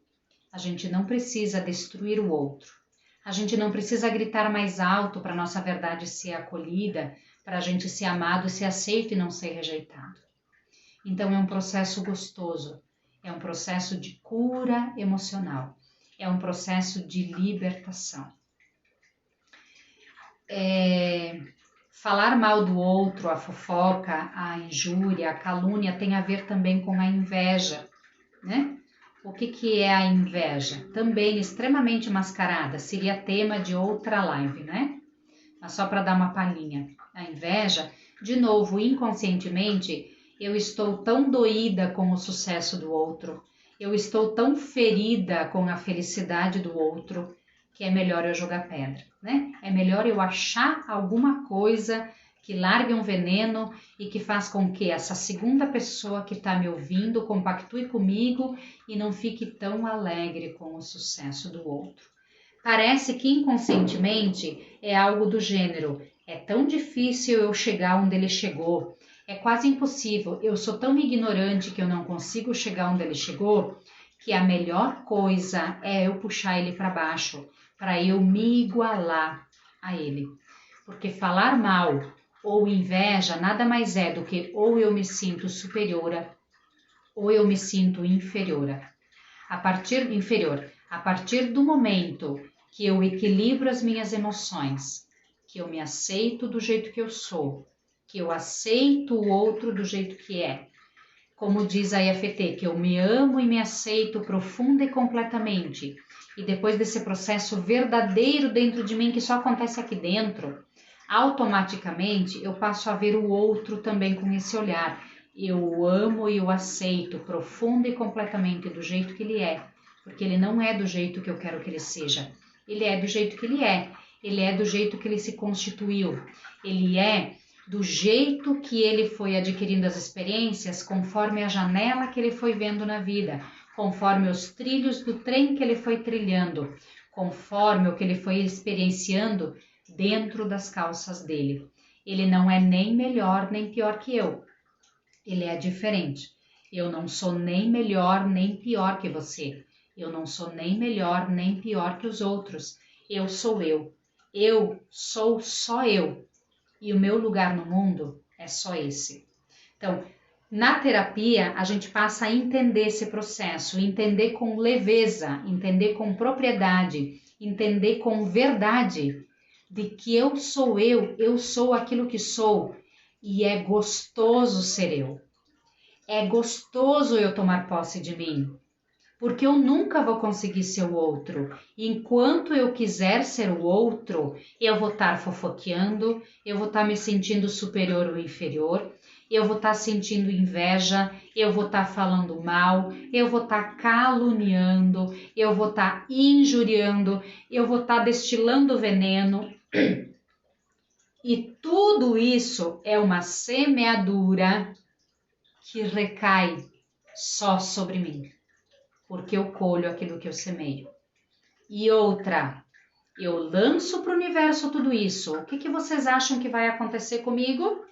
A gente não precisa destruir o outro. A gente não precisa gritar mais alto para a nossa verdade ser acolhida, para a gente ser amado, ser aceito e não ser rejeitado. Então é um processo gostoso, é um processo de cura emocional, é um processo de libertação. Falar mal do outro, a fofoca, a injúria, a calúnia tem a ver também com a inveja, né? O que é a inveja? Também extremamente mascarada, seria tema de outra live, né? Mas só para dar uma palhinha. A inveja, de novo, inconscientemente, eu estou tão doída com o sucesso do outro, eu estou tão ferida com a felicidade do outro, que é melhor eu jogar pedra, né? É melhor eu achar alguma coisa que largue um veneno e que faz com que essa segunda pessoa que está me ouvindo compactue comigo e não fique tão alegre com o sucesso do outro. Parece que inconscientemente é algo do gênero, é tão difícil eu chegar onde ele chegou, é quase impossível, eu sou tão ignorante que eu não consigo chegar onde ele chegou, que a melhor coisa é eu puxar ele para baixo, para eu me igualar a ele. Porque falar mal ou inveja nada mais é do que ou eu me sinto superiora ou eu me sinto inferiora. A partir do momento que eu equilibro as minhas emoções, que eu me aceito do jeito que eu sou, que eu aceito o outro do jeito que é, como diz a EFT, que eu me amo e me aceito profunda e completamente, e depois desse processo verdadeiro dentro de mim, que só acontece aqui dentro, automaticamente eu passo a ver o outro também com esse olhar. Eu o amo e o aceito profunda e completamente do jeito que ele é, porque ele não é do jeito que eu quero que ele seja. Ele é do jeito que ele é do jeito que ele se constituiu, ele é do jeito que ele foi adquirindo as experiências conforme a janela que ele foi vendo na vida, conforme os trilhos do trem que ele foi trilhando, conforme o que ele foi experienciando dentro das calças dele. Ele não é nem melhor nem pior que eu. Ele é diferente. Eu não sou nem melhor nem pior que você. Eu não sou nem melhor nem pior que os outros. Eu sou eu. Eu sou só eu. e o meu lugar no mundo é só esse. Então, na terapia, a gente passa a entender esse processo, entender com leveza, entender com propriedade, entender com verdade de que eu sou aquilo que sou e é gostoso ser eu. É gostoso eu tomar posse de mim, porque eu nunca vou conseguir ser o outro. Enquanto eu quiser ser o outro, eu vou estar fofoqueando, eu vou estar me sentindo superior ou inferior, eu vou estar sentindo inveja, eu vou estar falando mal, eu vou estar caluniando, eu vou estar injuriando, eu vou estar destilando veneno. E tudo isso é uma semeadura que recai só sobre mim, porque eu colho aquilo que eu semeio. E outra, eu lanço para o universo tudo isso. O que vocês acham que vai acontecer comigo?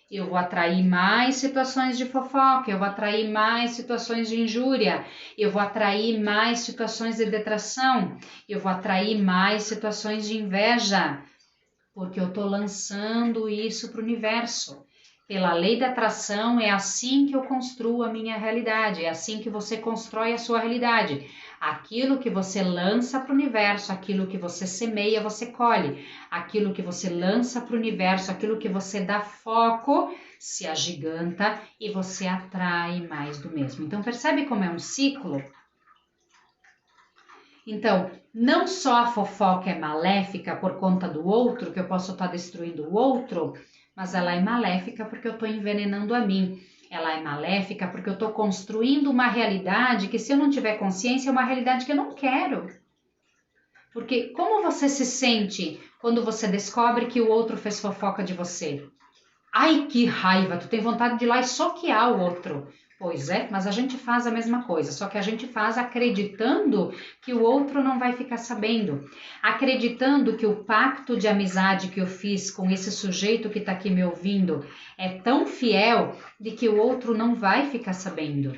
Eu vou atrair mais situações de fofoca, eu vou atrair mais situações de injúria, eu vou atrair mais situações de detração, eu vou atrair mais situações de inveja, porque eu estou lançando isso para o universo. Pela lei da atração, é assim que eu construo a minha realidade, é assim que você constrói a sua realidade. Aquilo que você lança para o universo, aquilo que você semeia, você colhe. Aquilo que você lança para o universo, aquilo que você dá foco, se agiganta e você atrai mais do mesmo. Então, percebe como é um ciclo? Então, não só a fofoca é maléfica por conta do outro, que eu posso estar destruindo o outro, mas ela é maléfica porque eu estou envenenando a mim. Ela é maléfica porque eu estou construindo uma realidade que, se eu não tiver consciência, é uma realidade que eu não quero. Porque como você se sente quando você descobre que o outro fez fofoca de você? Ai, que raiva! Tu tem vontade de ir lá e soquear o outro. Pois é, mas a gente faz a mesma coisa, só que a gente faz acreditando que o outro não vai ficar sabendo, acreditando que o pacto de amizade que eu fiz com esse sujeito que está aqui me ouvindo é tão fiel de que o outro não vai ficar sabendo.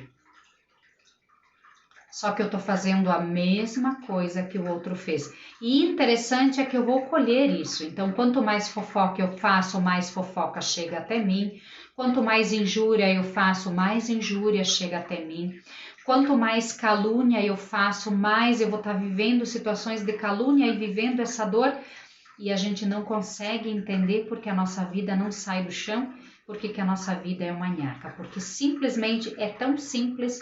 Só que eu estou fazendo a mesma coisa que o outro fez. E interessante é que eu vou colher isso. Então, quanto mais fofoca eu faço, mais fofoca chega até mim. Quanto mais injúria eu faço, mais injúria chega até mim. Quanto mais calúnia eu faço, mais eu vou estar vivendo situações de calúnia e vivendo essa dor. E a gente não consegue entender porque a nossa vida não sai do chão, porque que a nossa vida é uma nhaca. Porque simplesmente é tão simples,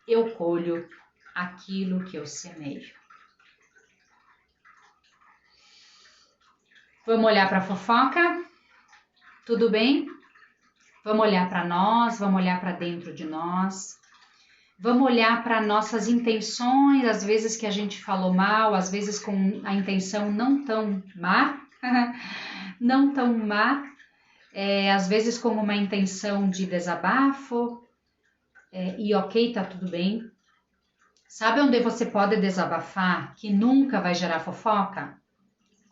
eu colho aquilo que eu semeio. Vamos olhar para a fofoca? Tudo bem? Vamos olhar para nós, vamos olhar para dentro de nós. Vamos olhar para nossas intenções, às vezes que a gente falou mal, às vezes com a intenção não tão má, não tão má, às vezes com uma intenção de desabafo, e ok, tá tudo bem. Sabe onde você pode desabafar que nunca vai gerar fofoca?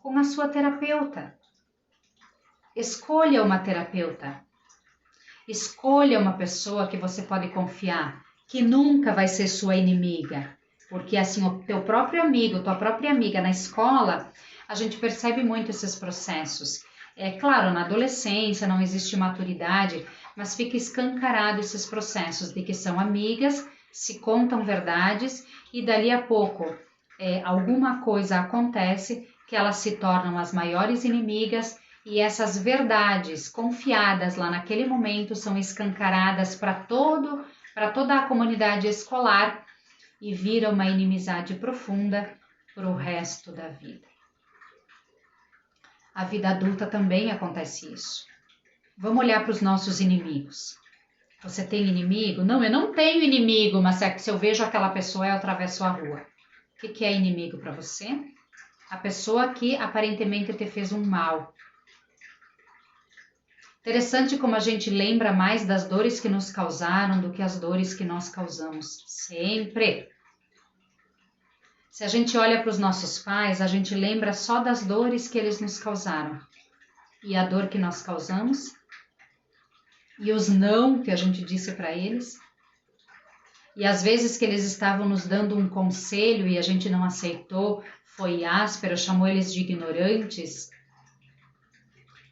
Com a sua terapeuta. Escolha uma terapeuta. Escolha uma pessoa que você pode confiar, que nunca vai ser sua inimiga. Porque assim, o teu próprio amigo, tua própria amiga na escola, a gente percebe muito esses processos. É claro, na adolescência não existe maturidade, mas fica escancarado esses processos de que são amigas, se contam verdades e dali a pouco alguma coisa acontece que elas se tornam as maiores inimigas e essas verdades confiadas lá naquele momento são escancaradas para toda a comunidade escolar e vira uma inimizade profunda para o resto da vida. A vida adulta também acontece isso. Vamos olhar para os nossos inimigos. Você tem inimigo? Não, eu não tenho inimigo, mas se eu vejo aquela pessoa, eu atravesso a rua. O que é inimigo para você? A pessoa que aparentemente te fez um mal. Interessante como a gente lembra mais das dores que nos causaram do que as dores que nós causamos. Sempre. Se a gente olha para os nossos pais, a gente lembra só das dores que eles nos causaram. E a dor que nós causamos? E os não que a gente disse para eles? E às vezes que eles estavam nos dando um conselho e a gente não aceitou, foi áspero, chamou eles de ignorantes.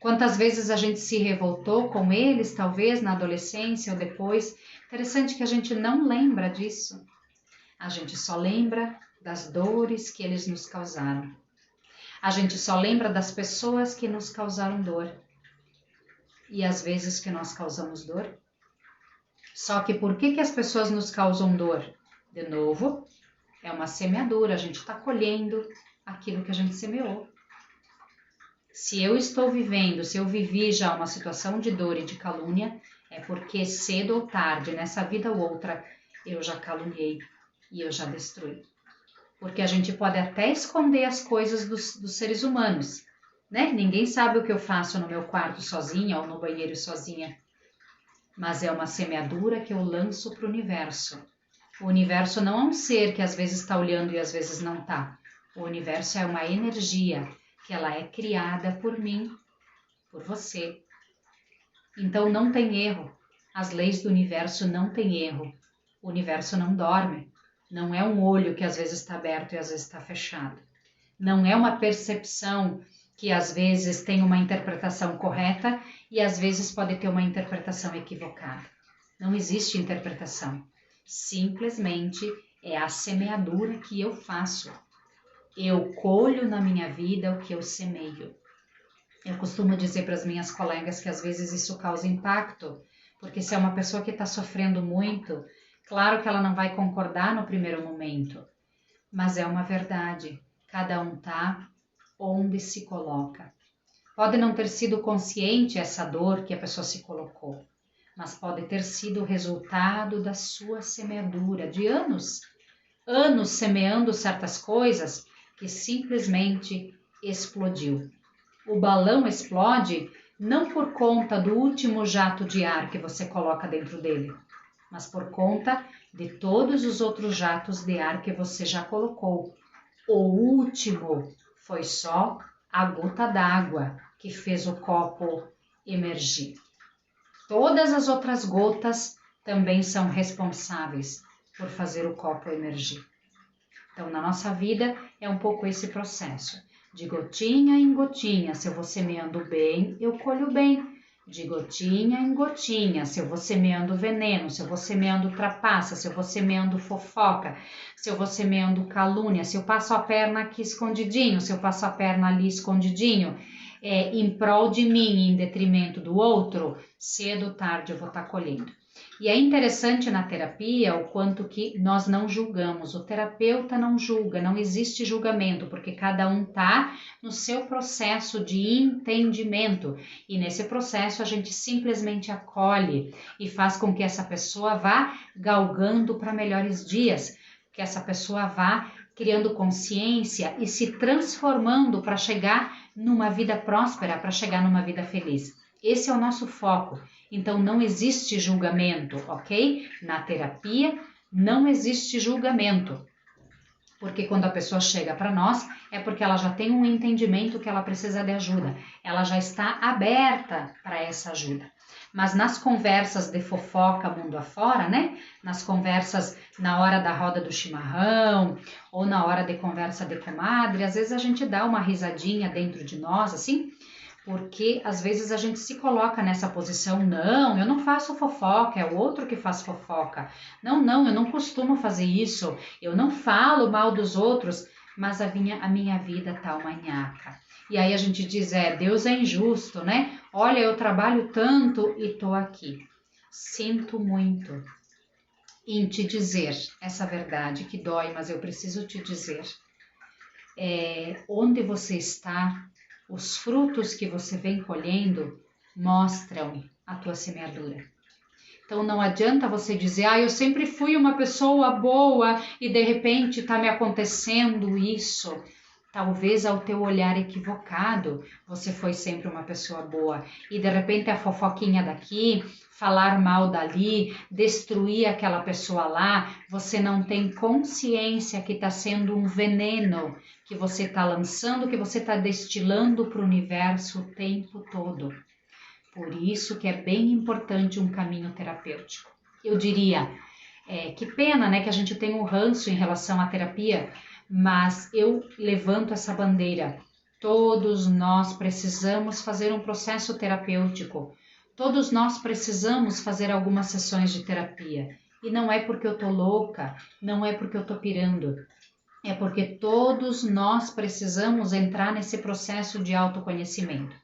Quantas vezes a gente se revoltou com eles, talvez na adolescência ou depois. Interessante que a gente não lembra disso. A gente só lembra das dores que eles nos causaram. A gente só lembra das pessoas que nos causaram dor. E às vezes que nós causamos dor. Só que por que as pessoas nos causam dor? De novo, é uma semeadura, a gente está colhendo aquilo que a gente semeou. Se eu estou vivendo, se eu vivi já uma situação de dor e de calúnia, é porque cedo ou tarde, nessa vida ou outra, eu já caluniei e eu já destruí. Porque a gente pode até esconder as coisas dos seres humanos, né? Ninguém sabe o que eu faço no meu quarto sozinha ou no banheiro sozinha. Mas é uma semeadura que eu lanço para o universo. O universo não é um ser que às vezes está olhando e às vezes não está. O universo é uma energia que ela é criada por mim, por você. Então não tem erro. As leis do universo não têm erro. O universo não dorme. Não é um olho que às vezes está aberto e às vezes está fechado. Não é uma percepção que às vezes tem uma interpretação correta e às vezes pode ter uma interpretação equivocada. Não existe interpretação. Simplesmente é a semeadura que eu faço. Eu colho na minha vida o que eu semeio. Eu costumo dizer para as minhas colegas que às vezes isso causa impacto, porque se é uma pessoa que está sofrendo muito, claro que ela não vai concordar no primeiro momento, mas é uma verdade. Cada um está onde se coloca. Pode não ter sido consciente essa dor que a pessoa se colocou, mas pode ter sido o resultado da sua semeadura, de anos semeando certas coisas que simplesmente explodiu. O balão explode não por conta do último jato de ar que você coloca dentro dele, mas por conta de todos os outros jatos de ar que você já colocou. O último foi só a gota d'água que fez o copo emergir. Todas as outras gotas também são responsáveis por fazer o copo emergir. Então, na nossa vida, é um pouco esse processo. De gotinha em gotinha, se eu vou semeando bem, eu colho bem. De gotinha em gotinha, se eu vou semeando veneno, se eu vou semeando trapaça, se eu vou semeando fofoca, se eu vou semeando calúnia, se eu passo a perna aqui escondidinho, se eu passo a perna ali escondidinho, em prol de mim, em detrimento do outro, cedo ou tarde eu vou estar colhendo. E é interessante na terapia o quanto que nós não julgamos, o terapeuta não julga, não existe julgamento, porque cada um está no seu processo de entendimento e nesse processo a gente simplesmente acolhe e faz com que essa pessoa vá galgando para melhores dias, que essa pessoa vá criando consciência e se transformando para chegar numa vida próspera, para chegar numa vida feliz. Esse é o nosso foco. Então, não existe julgamento, ok? Na terapia, não existe julgamento. Porque quando a pessoa chega para nós, é porque ela já tem um entendimento que ela precisa de ajuda. Ela já está aberta para essa ajuda. Mas nas conversas de fofoca mundo afora, né? Nas conversas na hora da roda do chimarrão, ou na hora de conversa de comadre, às vezes a gente dá uma risadinha dentro de nós, assim, porque às vezes a gente se coloca nessa posição, não, eu não faço fofoca, é o outro que faz fofoca. Não, eu não costumo fazer isso, eu não falo mal dos outros, mas a minha vida tá uma nhaca. E aí a gente diz, Deus é injusto, né? Olha, eu trabalho tanto e tô aqui. Sinto muito em te dizer essa verdade que dói, mas eu preciso te dizer. Onde você está, os frutos que você vem colhendo mostram a tua semeadura. Então não adianta você dizer, eu sempre fui uma pessoa boa e de repente está me acontecendo isso. Talvez ao teu olhar equivocado, você foi sempre uma pessoa boa e de repente a fofoquinha daqui, falar mal dali, destruir aquela pessoa lá, você não tem consciência que está sendo um veneno que você está lançando, que você está destilando para o universo o tempo todo. Por isso que é bem importante um caminho terapêutico. Eu diria, que pena, né, que a gente tem um ranço em relação à terapia, mas eu levanto essa bandeira. Todos nós precisamos fazer um processo terapêutico. Todos nós precisamos fazer algumas sessões de terapia. E não é porque eu tô louca, não é porque eu tô pirando. É porque todos nós precisamos entrar nesse processo de autoconhecimento.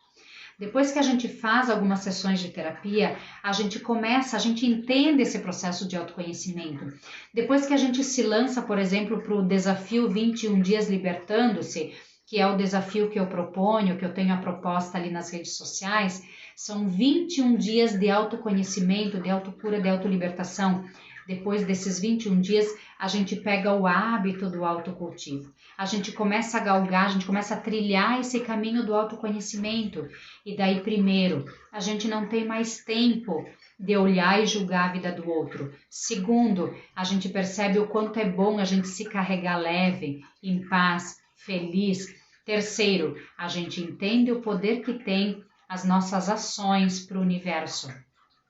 Depois que a gente faz algumas sessões de terapia, a gente entende esse processo de autoconhecimento. Depois que a gente se lança, por exemplo, para o desafio 21 dias libertando-se, que é o desafio que eu proponho, que eu tenho a proposta ali nas redes sociais, são 21 dias de autoconhecimento, de autocura, de autolibertação. Depois desses 21 dias, a gente pega o hábito do autocultivo. A gente começa a galgar, a gente começa a trilhar esse caminho do autoconhecimento. E daí, primeiro, a gente não tem mais tempo de olhar e julgar a vida do outro. Segundo, a gente percebe o quanto é bom a gente se carregar leve, em paz, feliz. Terceiro, a gente entende o poder que tem as nossas ações para o universo.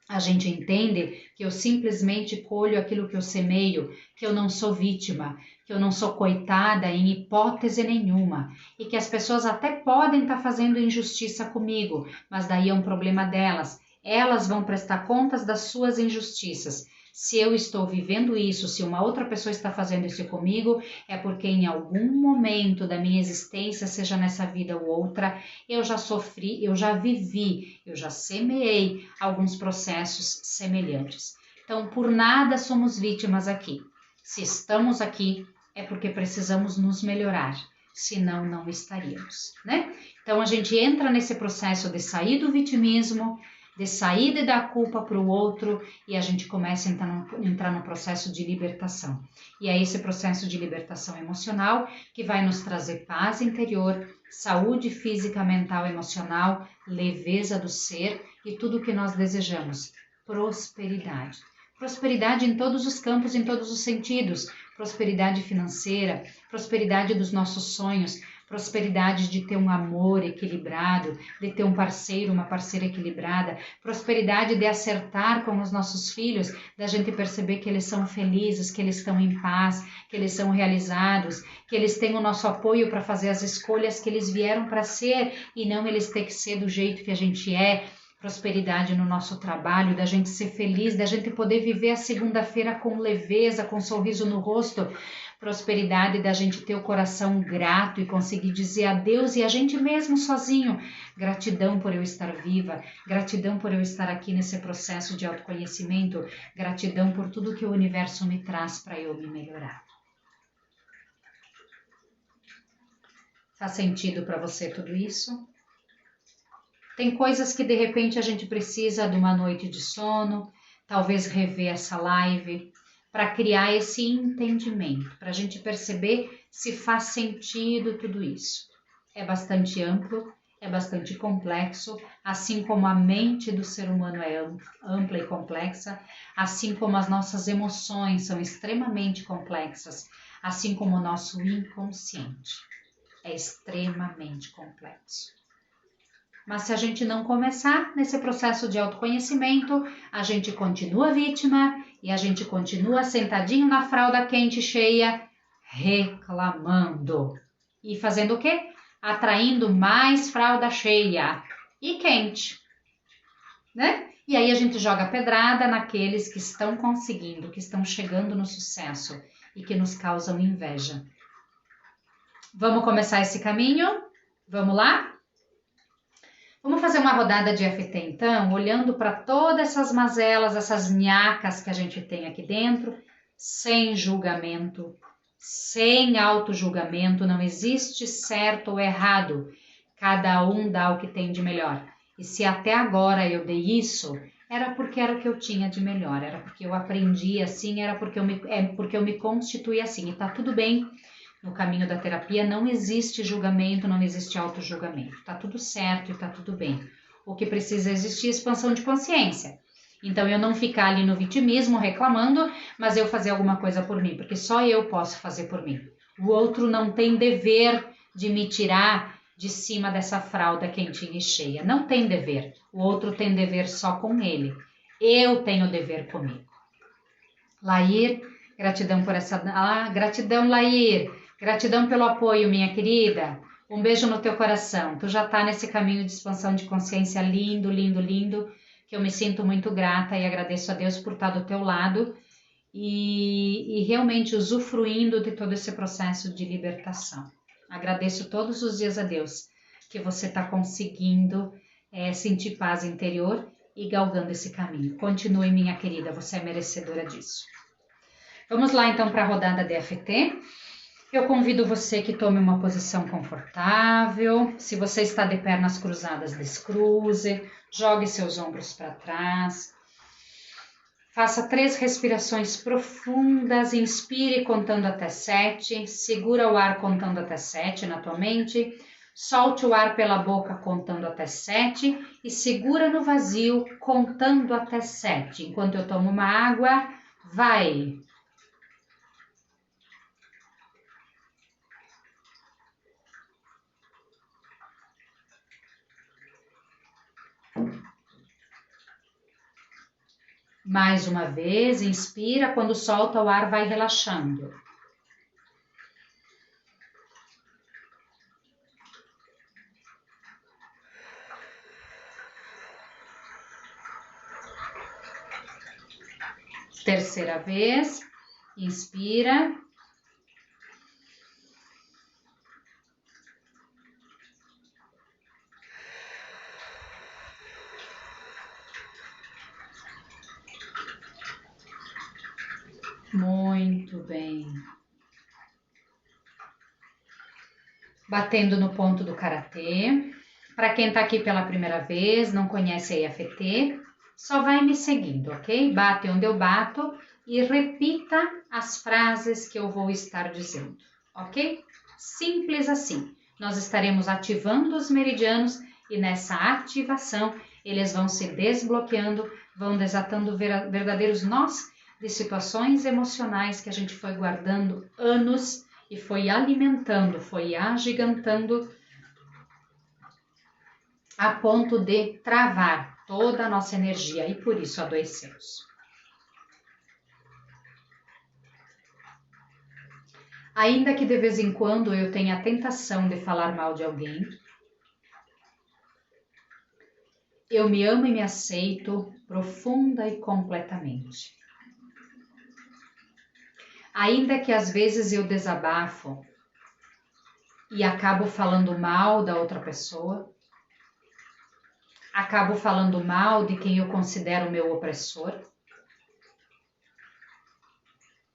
A gente entende que eu simplesmente colho aquilo que eu semeio, que eu não sou vítima, que eu não sou coitada em hipótese nenhuma e que as pessoas até podem estar fazendo injustiça comigo, mas daí é um problema delas. Elas vão prestar contas das suas injustiças. Se eu estou vivendo isso, se uma outra pessoa está fazendo isso comigo, é porque em algum momento da minha existência, seja nessa vida ou outra, eu já sofri, eu já vivi, eu já semeei alguns processos semelhantes. Então, por nada somos vítimas aqui. Se estamos aqui, é porque precisamos nos melhorar, senão não estaríamos, né? Então, a gente entra nesse processo de sair do vitimismo, de sair de dar culpa para o outro e a gente começa a entrar no processo de libertação. E é esse processo de libertação emocional que vai nos trazer paz interior, saúde física, mental, emocional, leveza do ser e tudo o que nós desejamos. Prosperidade. Prosperidade em todos os campos, em todos os sentidos. Prosperidade financeira, prosperidade dos nossos sonhos, prosperidade de ter um amor equilibrado, de ter um parceiro, uma parceira equilibrada, prosperidade de acertar com os nossos filhos, da gente perceber que eles são felizes, que eles estão em paz, que eles são realizados, que eles têm o nosso apoio para fazer as escolhas que eles vieram para ser e não eles ter que ser do jeito que a gente é. Prosperidade no nosso trabalho, da gente ser feliz, da gente poder viver a segunda-feira com leveza, com um sorriso no rosto. Prosperidade da gente ter o coração grato e conseguir dizer adeus e a gente mesmo sozinho. Gratidão por eu estar viva, gratidão por eu estar aqui nesse processo de autoconhecimento, gratidão por tudo que o universo me traz para eu me melhorar. Faz sentido para você tudo isso? Tem coisas que de repente a gente precisa de uma noite de sono, talvez rever essa live, para criar esse entendimento, para a gente perceber se faz sentido tudo isso. É bastante amplo, é bastante complexo, assim como a mente do ser humano é ampla e complexa, assim como as nossas emoções são extremamente complexas, assim como o nosso inconsciente é extremamente complexo. Mas se a gente não começar nesse processo de autoconhecimento, a gente continua vítima e a gente continua sentadinho na fralda quente cheia, reclamando. E fazendo o quê? Atraindo mais fralda cheia e quente, né? E aí a gente joga pedrada naqueles que estão conseguindo, que estão chegando no sucesso e que nos causam inveja. Vamos começar esse caminho? Vamos lá? Vamos fazer uma rodada de EFT então, olhando para todas essas mazelas, essas nhacas que a gente tem aqui dentro, sem julgamento, sem auto-julgamento, não existe certo ou errado, cada um dá o que tem de melhor. E se até agora eu dei isso, era porque era o que eu tinha de melhor, era porque eu aprendi assim, era porque eu me constituí assim, e tá tudo bem. No caminho da terapia não existe julgamento, não existe auto-julgamento. Tá tudo certo e tá tudo bem. O que precisa existir é expansão de consciência. Então, eu não ficar ali no vitimismo reclamando, mas eu fazer alguma coisa por mim, porque só eu posso fazer por mim. O outro não tem dever de me tirar de cima dessa fralda quentinha e cheia. Não tem dever. O outro tem dever só com ele. Eu tenho dever comigo. Lair, gratidão por essa... gratidão, Lair. Gratidão pelo apoio, minha querida. Um beijo no teu coração. Tu já tá nesse caminho de expansão de consciência lindo, lindo, lindo, que eu me sinto muito grata e agradeço a Deus por estar do teu lado e realmente usufruindo de todo esse processo de libertação. Agradeço todos os dias a Deus que você está conseguindo sentir paz interior e galgando esse caminho. Continue, minha querida, você é merecedora disso. Vamos lá então para a rodada DFT. Eu convido você que tome uma posição confortável. Se você está de pernas cruzadas, descruze, jogue seus ombros para trás. Faça 3 respirações profundas, inspire contando até 7, segura o ar contando até 7 na tua mente, solte o ar pela boca contando até 7 e segura no vazio contando até 7. Enquanto eu tomo uma água, vai! Mais uma vez, inspira, quando solta o ar, vai relaxando. Terceira vez, inspira. Muito bem. Batendo no ponto do karatê. Para quem está aqui pela primeira vez, não conhece a EFT, só vai me seguindo, ok? Bate onde eu bato e repita as frases que eu vou estar dizendo, ok? Simples assim. Nós estaremos ativando os meridianos e nessa ativação eles vão se desbloqueando, vão desatando verdadeiros nós de situações emocionais que a gente foi guardando anos e foi alimentando, foi agigantando a ponto de travar toda a nossa energia e por isso adoecemos. Ainda que de vez em quando eu tenha a tentação de falar mal de alguém, eu me amo e me aceito profunda e completamente. Ainda que às vezes eu desabafo e acabo falando mal da outra pessoa, acabo falando mal de quem eu considero meu opressor,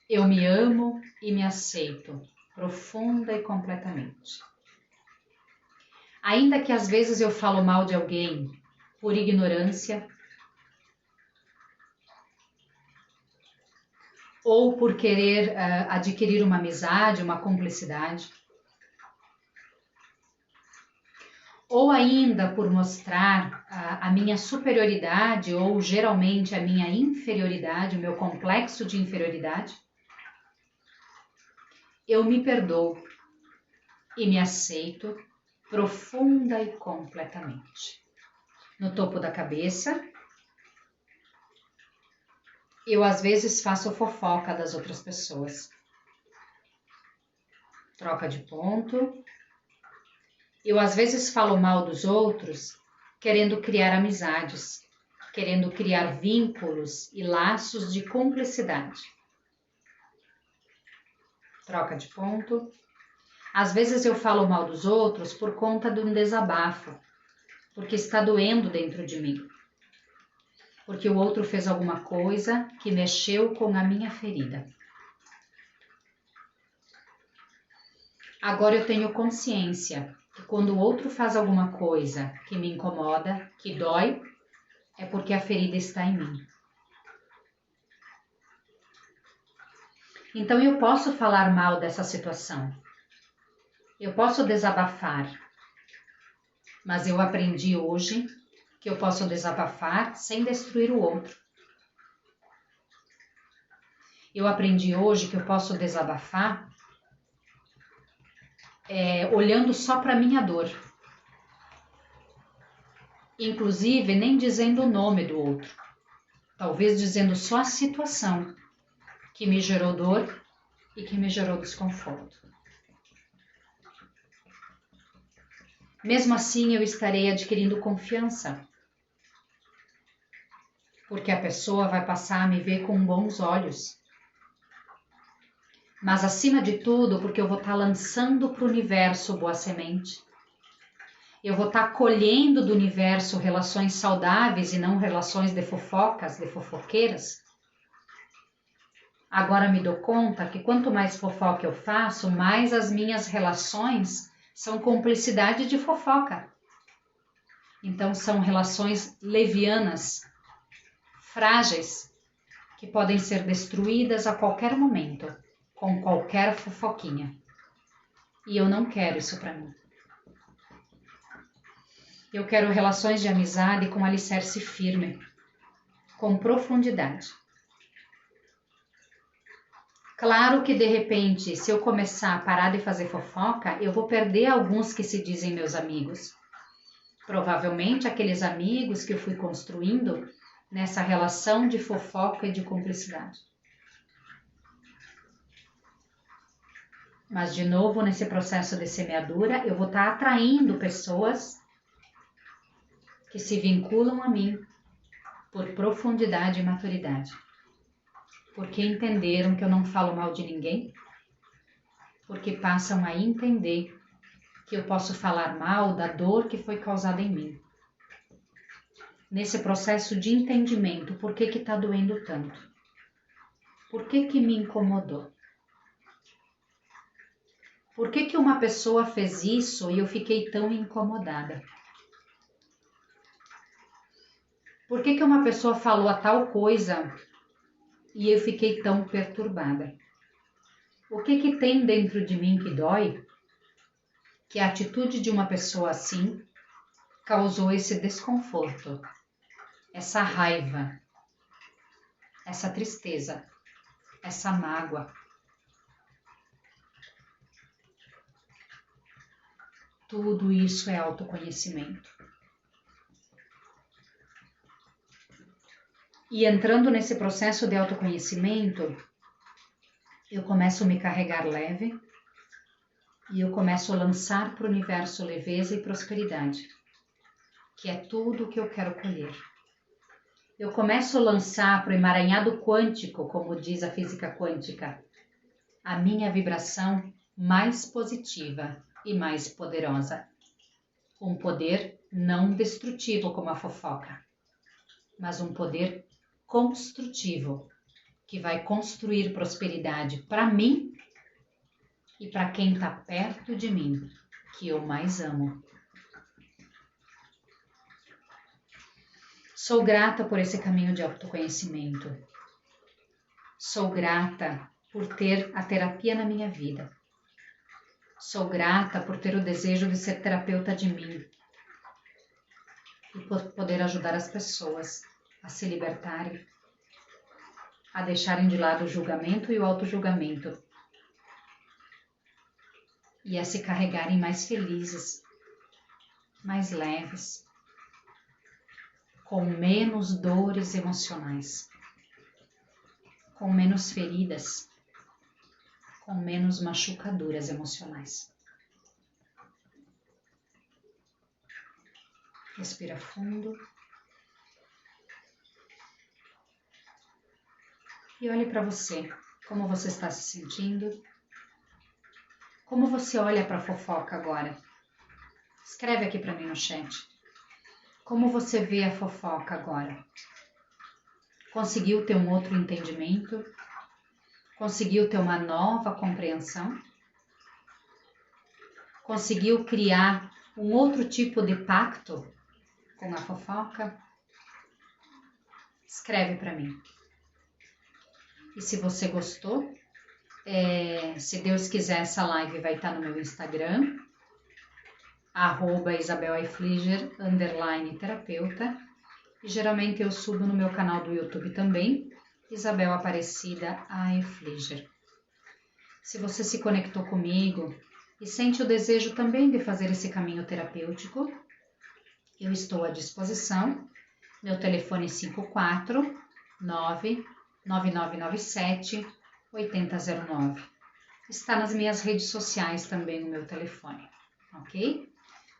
eu me amo e me aceito profunda e completamente. Ainda que às vezes eu falo mal de alguém por ignorância ou por querer adquirir uma amizade, uma cumplicidade, ou ainda por mostrar a minha superioridade ou geralmente a minha inferioridade, o meu complexo de inferioridade, eu me perdoo e me aceito profunda e completamente. No topo da cabeça, eu às vezes faço fofoca das outras pessoas. Troca de ponto. Eu às vezes falo mal dos outros, querendo criar amizades, querendo criar vínculos e laços de cumplicidade. Troca de ponto. Às vezes eu falo mal dos outros por conta de um desabafo, porque está doendo dentro de mim. Porque o outro fez alguma coisa que mexeu com a minha ferida. Agora eu tenho consciência que quando o outro faz alguma coisa que me incomoda, que dói, é porque a ferida está em mim. Então eu posso falar mal dessa situação. Eu posso desabafar. Mas eu aprendi hoje que eu posso desabafar sem destruir o outro. Eu aprendi hoje que eu posso desabafar olhando só para a minha dor. Inclusive, nem dizendo o nome do outro. Talvez dizendo só a situação que me gerou dor e que me gerou desconforto. Mesmo assim, eu estarei adquirindo confiança, porque a pessoa vai passar a me ver com bons olhos. Mas, acima de tudo, porque eu vou estar lançando para o universo boa semente. Eu vou estar colhendo do universo relações saudáveis e não relações de fofocas, de fofoqueiras. Agora me dou conta que quanto mais fofoca eu faço, mais as minhas relações são cumplicidade de fofoca. Então são relações levianas, frágeis, que podem ser destruídas a qualquer momento, com qualquer fofoquinha. E eu não quero isso para mim. Eu quero relações de amizade com alicerce firme, com profundidade. Claro que, de repente, se eu começar a parar de fazer fofoca, eu vou perder alguns que se dizem meus amigos. Provavelmente aqueles amigos que eu fui construindo nessa relação de fofoca e de cumplicidade. Mas, de novo, nesse processo de semeadura, eu vou estar atraindo pessoas que se vinculam a mim por profundidade e maturidade. Porque entenderam que eu não falo mal de ninguém, porque passam a entender que eu posso falar mal da dor que foi causada em mim. Nesse processo de entendimento, por que está doendo tanto? Por que me incomodou? Por que uma pessoa fez isso e eu fiquei tão incomodada? Por que uma pessoa falou a tal coisa e eu fiquei tão perturbada? O que tem dentro de mim que dói? Que a atitude de uma pessoa assim causou esse desconforto, essa raiva, essa tristeza, essa mágoa. Tudo isso é autoconhecimento. E entrando nesse processo de autoconhecimento, eu começo a me carregar leve e eu começo a lançar para o universo leveza e prosperidade, que é tudo o que eu quero colher. Eu começo a lançar para o emaranhado quântico, como diz a física quântica, a minha vibração mais positiva e mais poderosa. Um poder não destrutivo como a fofoca, mas um poder construtivo, que vai construir prosperidade para mim e para quem está perto de mim, que eu mais amo. Sou grata por esse caminho de autoconhecimento. Sou grata por ter a terapia na minha vida. Sou grata por ter o desejo de ser terapeuta de mim e por poder ajudar as pessoas a se libertarem, a deixarem de lado o julgamento e o autojulgamento e a se carregarem mais felizes, mais leves, com menos dores emocionais, com menos feridas, com menos machucaduras emocionais. Respira fundo. E olhe para você, como você está se sentindo. Como você olha para a fofoca agora? Escreve aqui para mim no chat. Como você vê a fofoca agora? Conseguiu ter um outro entendimento? Conseguiu ter uma nova compreensão? Conseguiu criar um outro tipo de pacto com a fofoca? Escreve para mim. E se você gostou, se Deus quiser, essa live vai estar no meu Instagram, @IsabelAifliger _terapeuta. E geralmente eu subo no meu canal do YouTube também, Isabel Aparecida Aifliger. Se você se conectou comigo e sente o desejo também de fazer esse caminho terapêutico, eu estou à disposição. Meu telefone é 549-9997-8009. Está nas minhas redes sociais também o meu telefone, ok?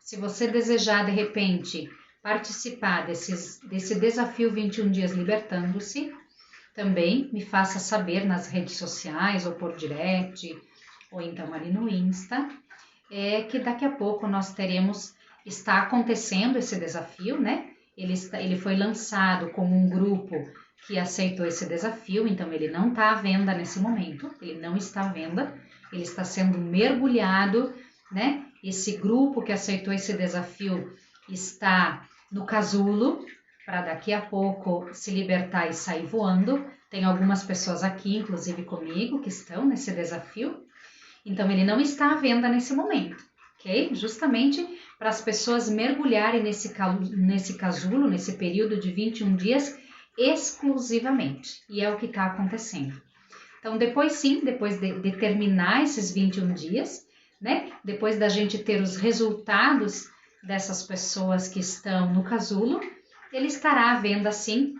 Se você desejar, de repente, participar desse desafio 21 dias libertando-se, também me faça saber nas redes sociais ou por direct, ou então ali no Insta, que daqui a pouco nós está acontecendo esse desafio, né? Ele foi lançado como um grupo que aceitou esse desafio, então ele não está à venda nesse momento, ele não está à venda, ele está sendo mergulhado, né? Esse grupo que aceitou esse desafio está no casulo, para daqui a pouco se libertar e sair voando. Tem algumas pessoas aqui, inclusive comigo, que estão nesse desafio. Então, ele não está à venda nesse momento, ok? Justamente para as pessoas mergulharem nesse casulo, nesse período de 21 dias, exclusivamente. E é o que está acontecendo. Então, depois de terminar esses 21 dias, né? Depois da gente ter os resultados dessas pessoas que estão no casulo, ele estará à venda sim.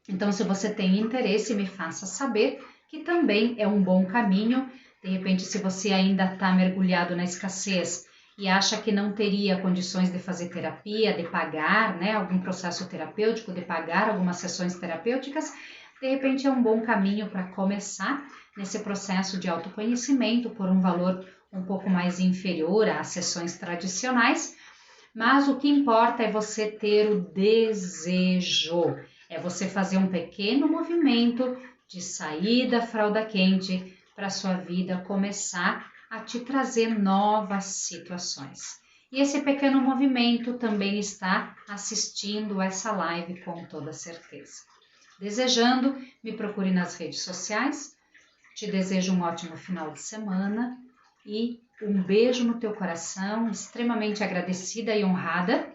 Então, se você tem interesse, me faça saber, que também é um bom caminho. De repente, se você ainda está mergulhado na escassez e acha que não teria condições de fazer terapia, de pagar, né, algum processo terapêutico, de pagar algumas sessões terapêuticas, de repente é um bom caminho para começar nesse processo de autoconhecimento por um valor um pouco mais inferior às sessões tradicionais, mas o que importa é você ter o desejo, é você fazer um pequeno movimento de sair da fralda quente para sua vida começar a te trazer novas situações. E esse pequeno movimento também está assistindo essa live com toda certeza. Desejando, me procure nas redes sociais. Te desejo um ótimo final de semana e um beijo no teu coração, extremamente agradecida e honrada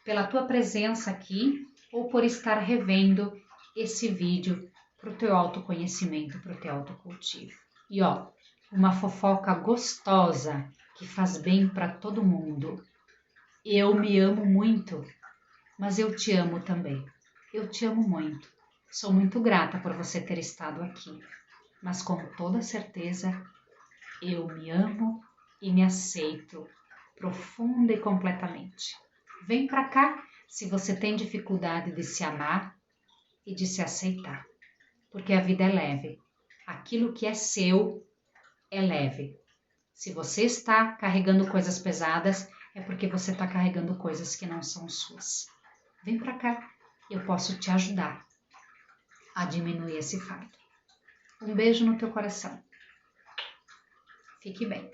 pela tua presença aqui ou por estar revendo esse vídeo para o teu autoconhecimento, para o teu autocultivo. E ó, uma fofoca gostosa que faz bem para todo mundo. Eu me amo muito, mas eu te amo também. Eu te amo muito. Sou muito grata por você ter estado aqui, mas com toda certeza eu me amo e me aceito profunda e completamente. Vem pra cá se você tem dificuldade de se amar e de se aceitar, porque a vida é leve. Aquilo que é seu é leve. Se você está carregando coisas pesadas, é porque você está carregando coisas que não são suas. Vem pra cá, eu posso te ajudar a diminuir esse fardo. Um beijo no teu coração. Fique bem.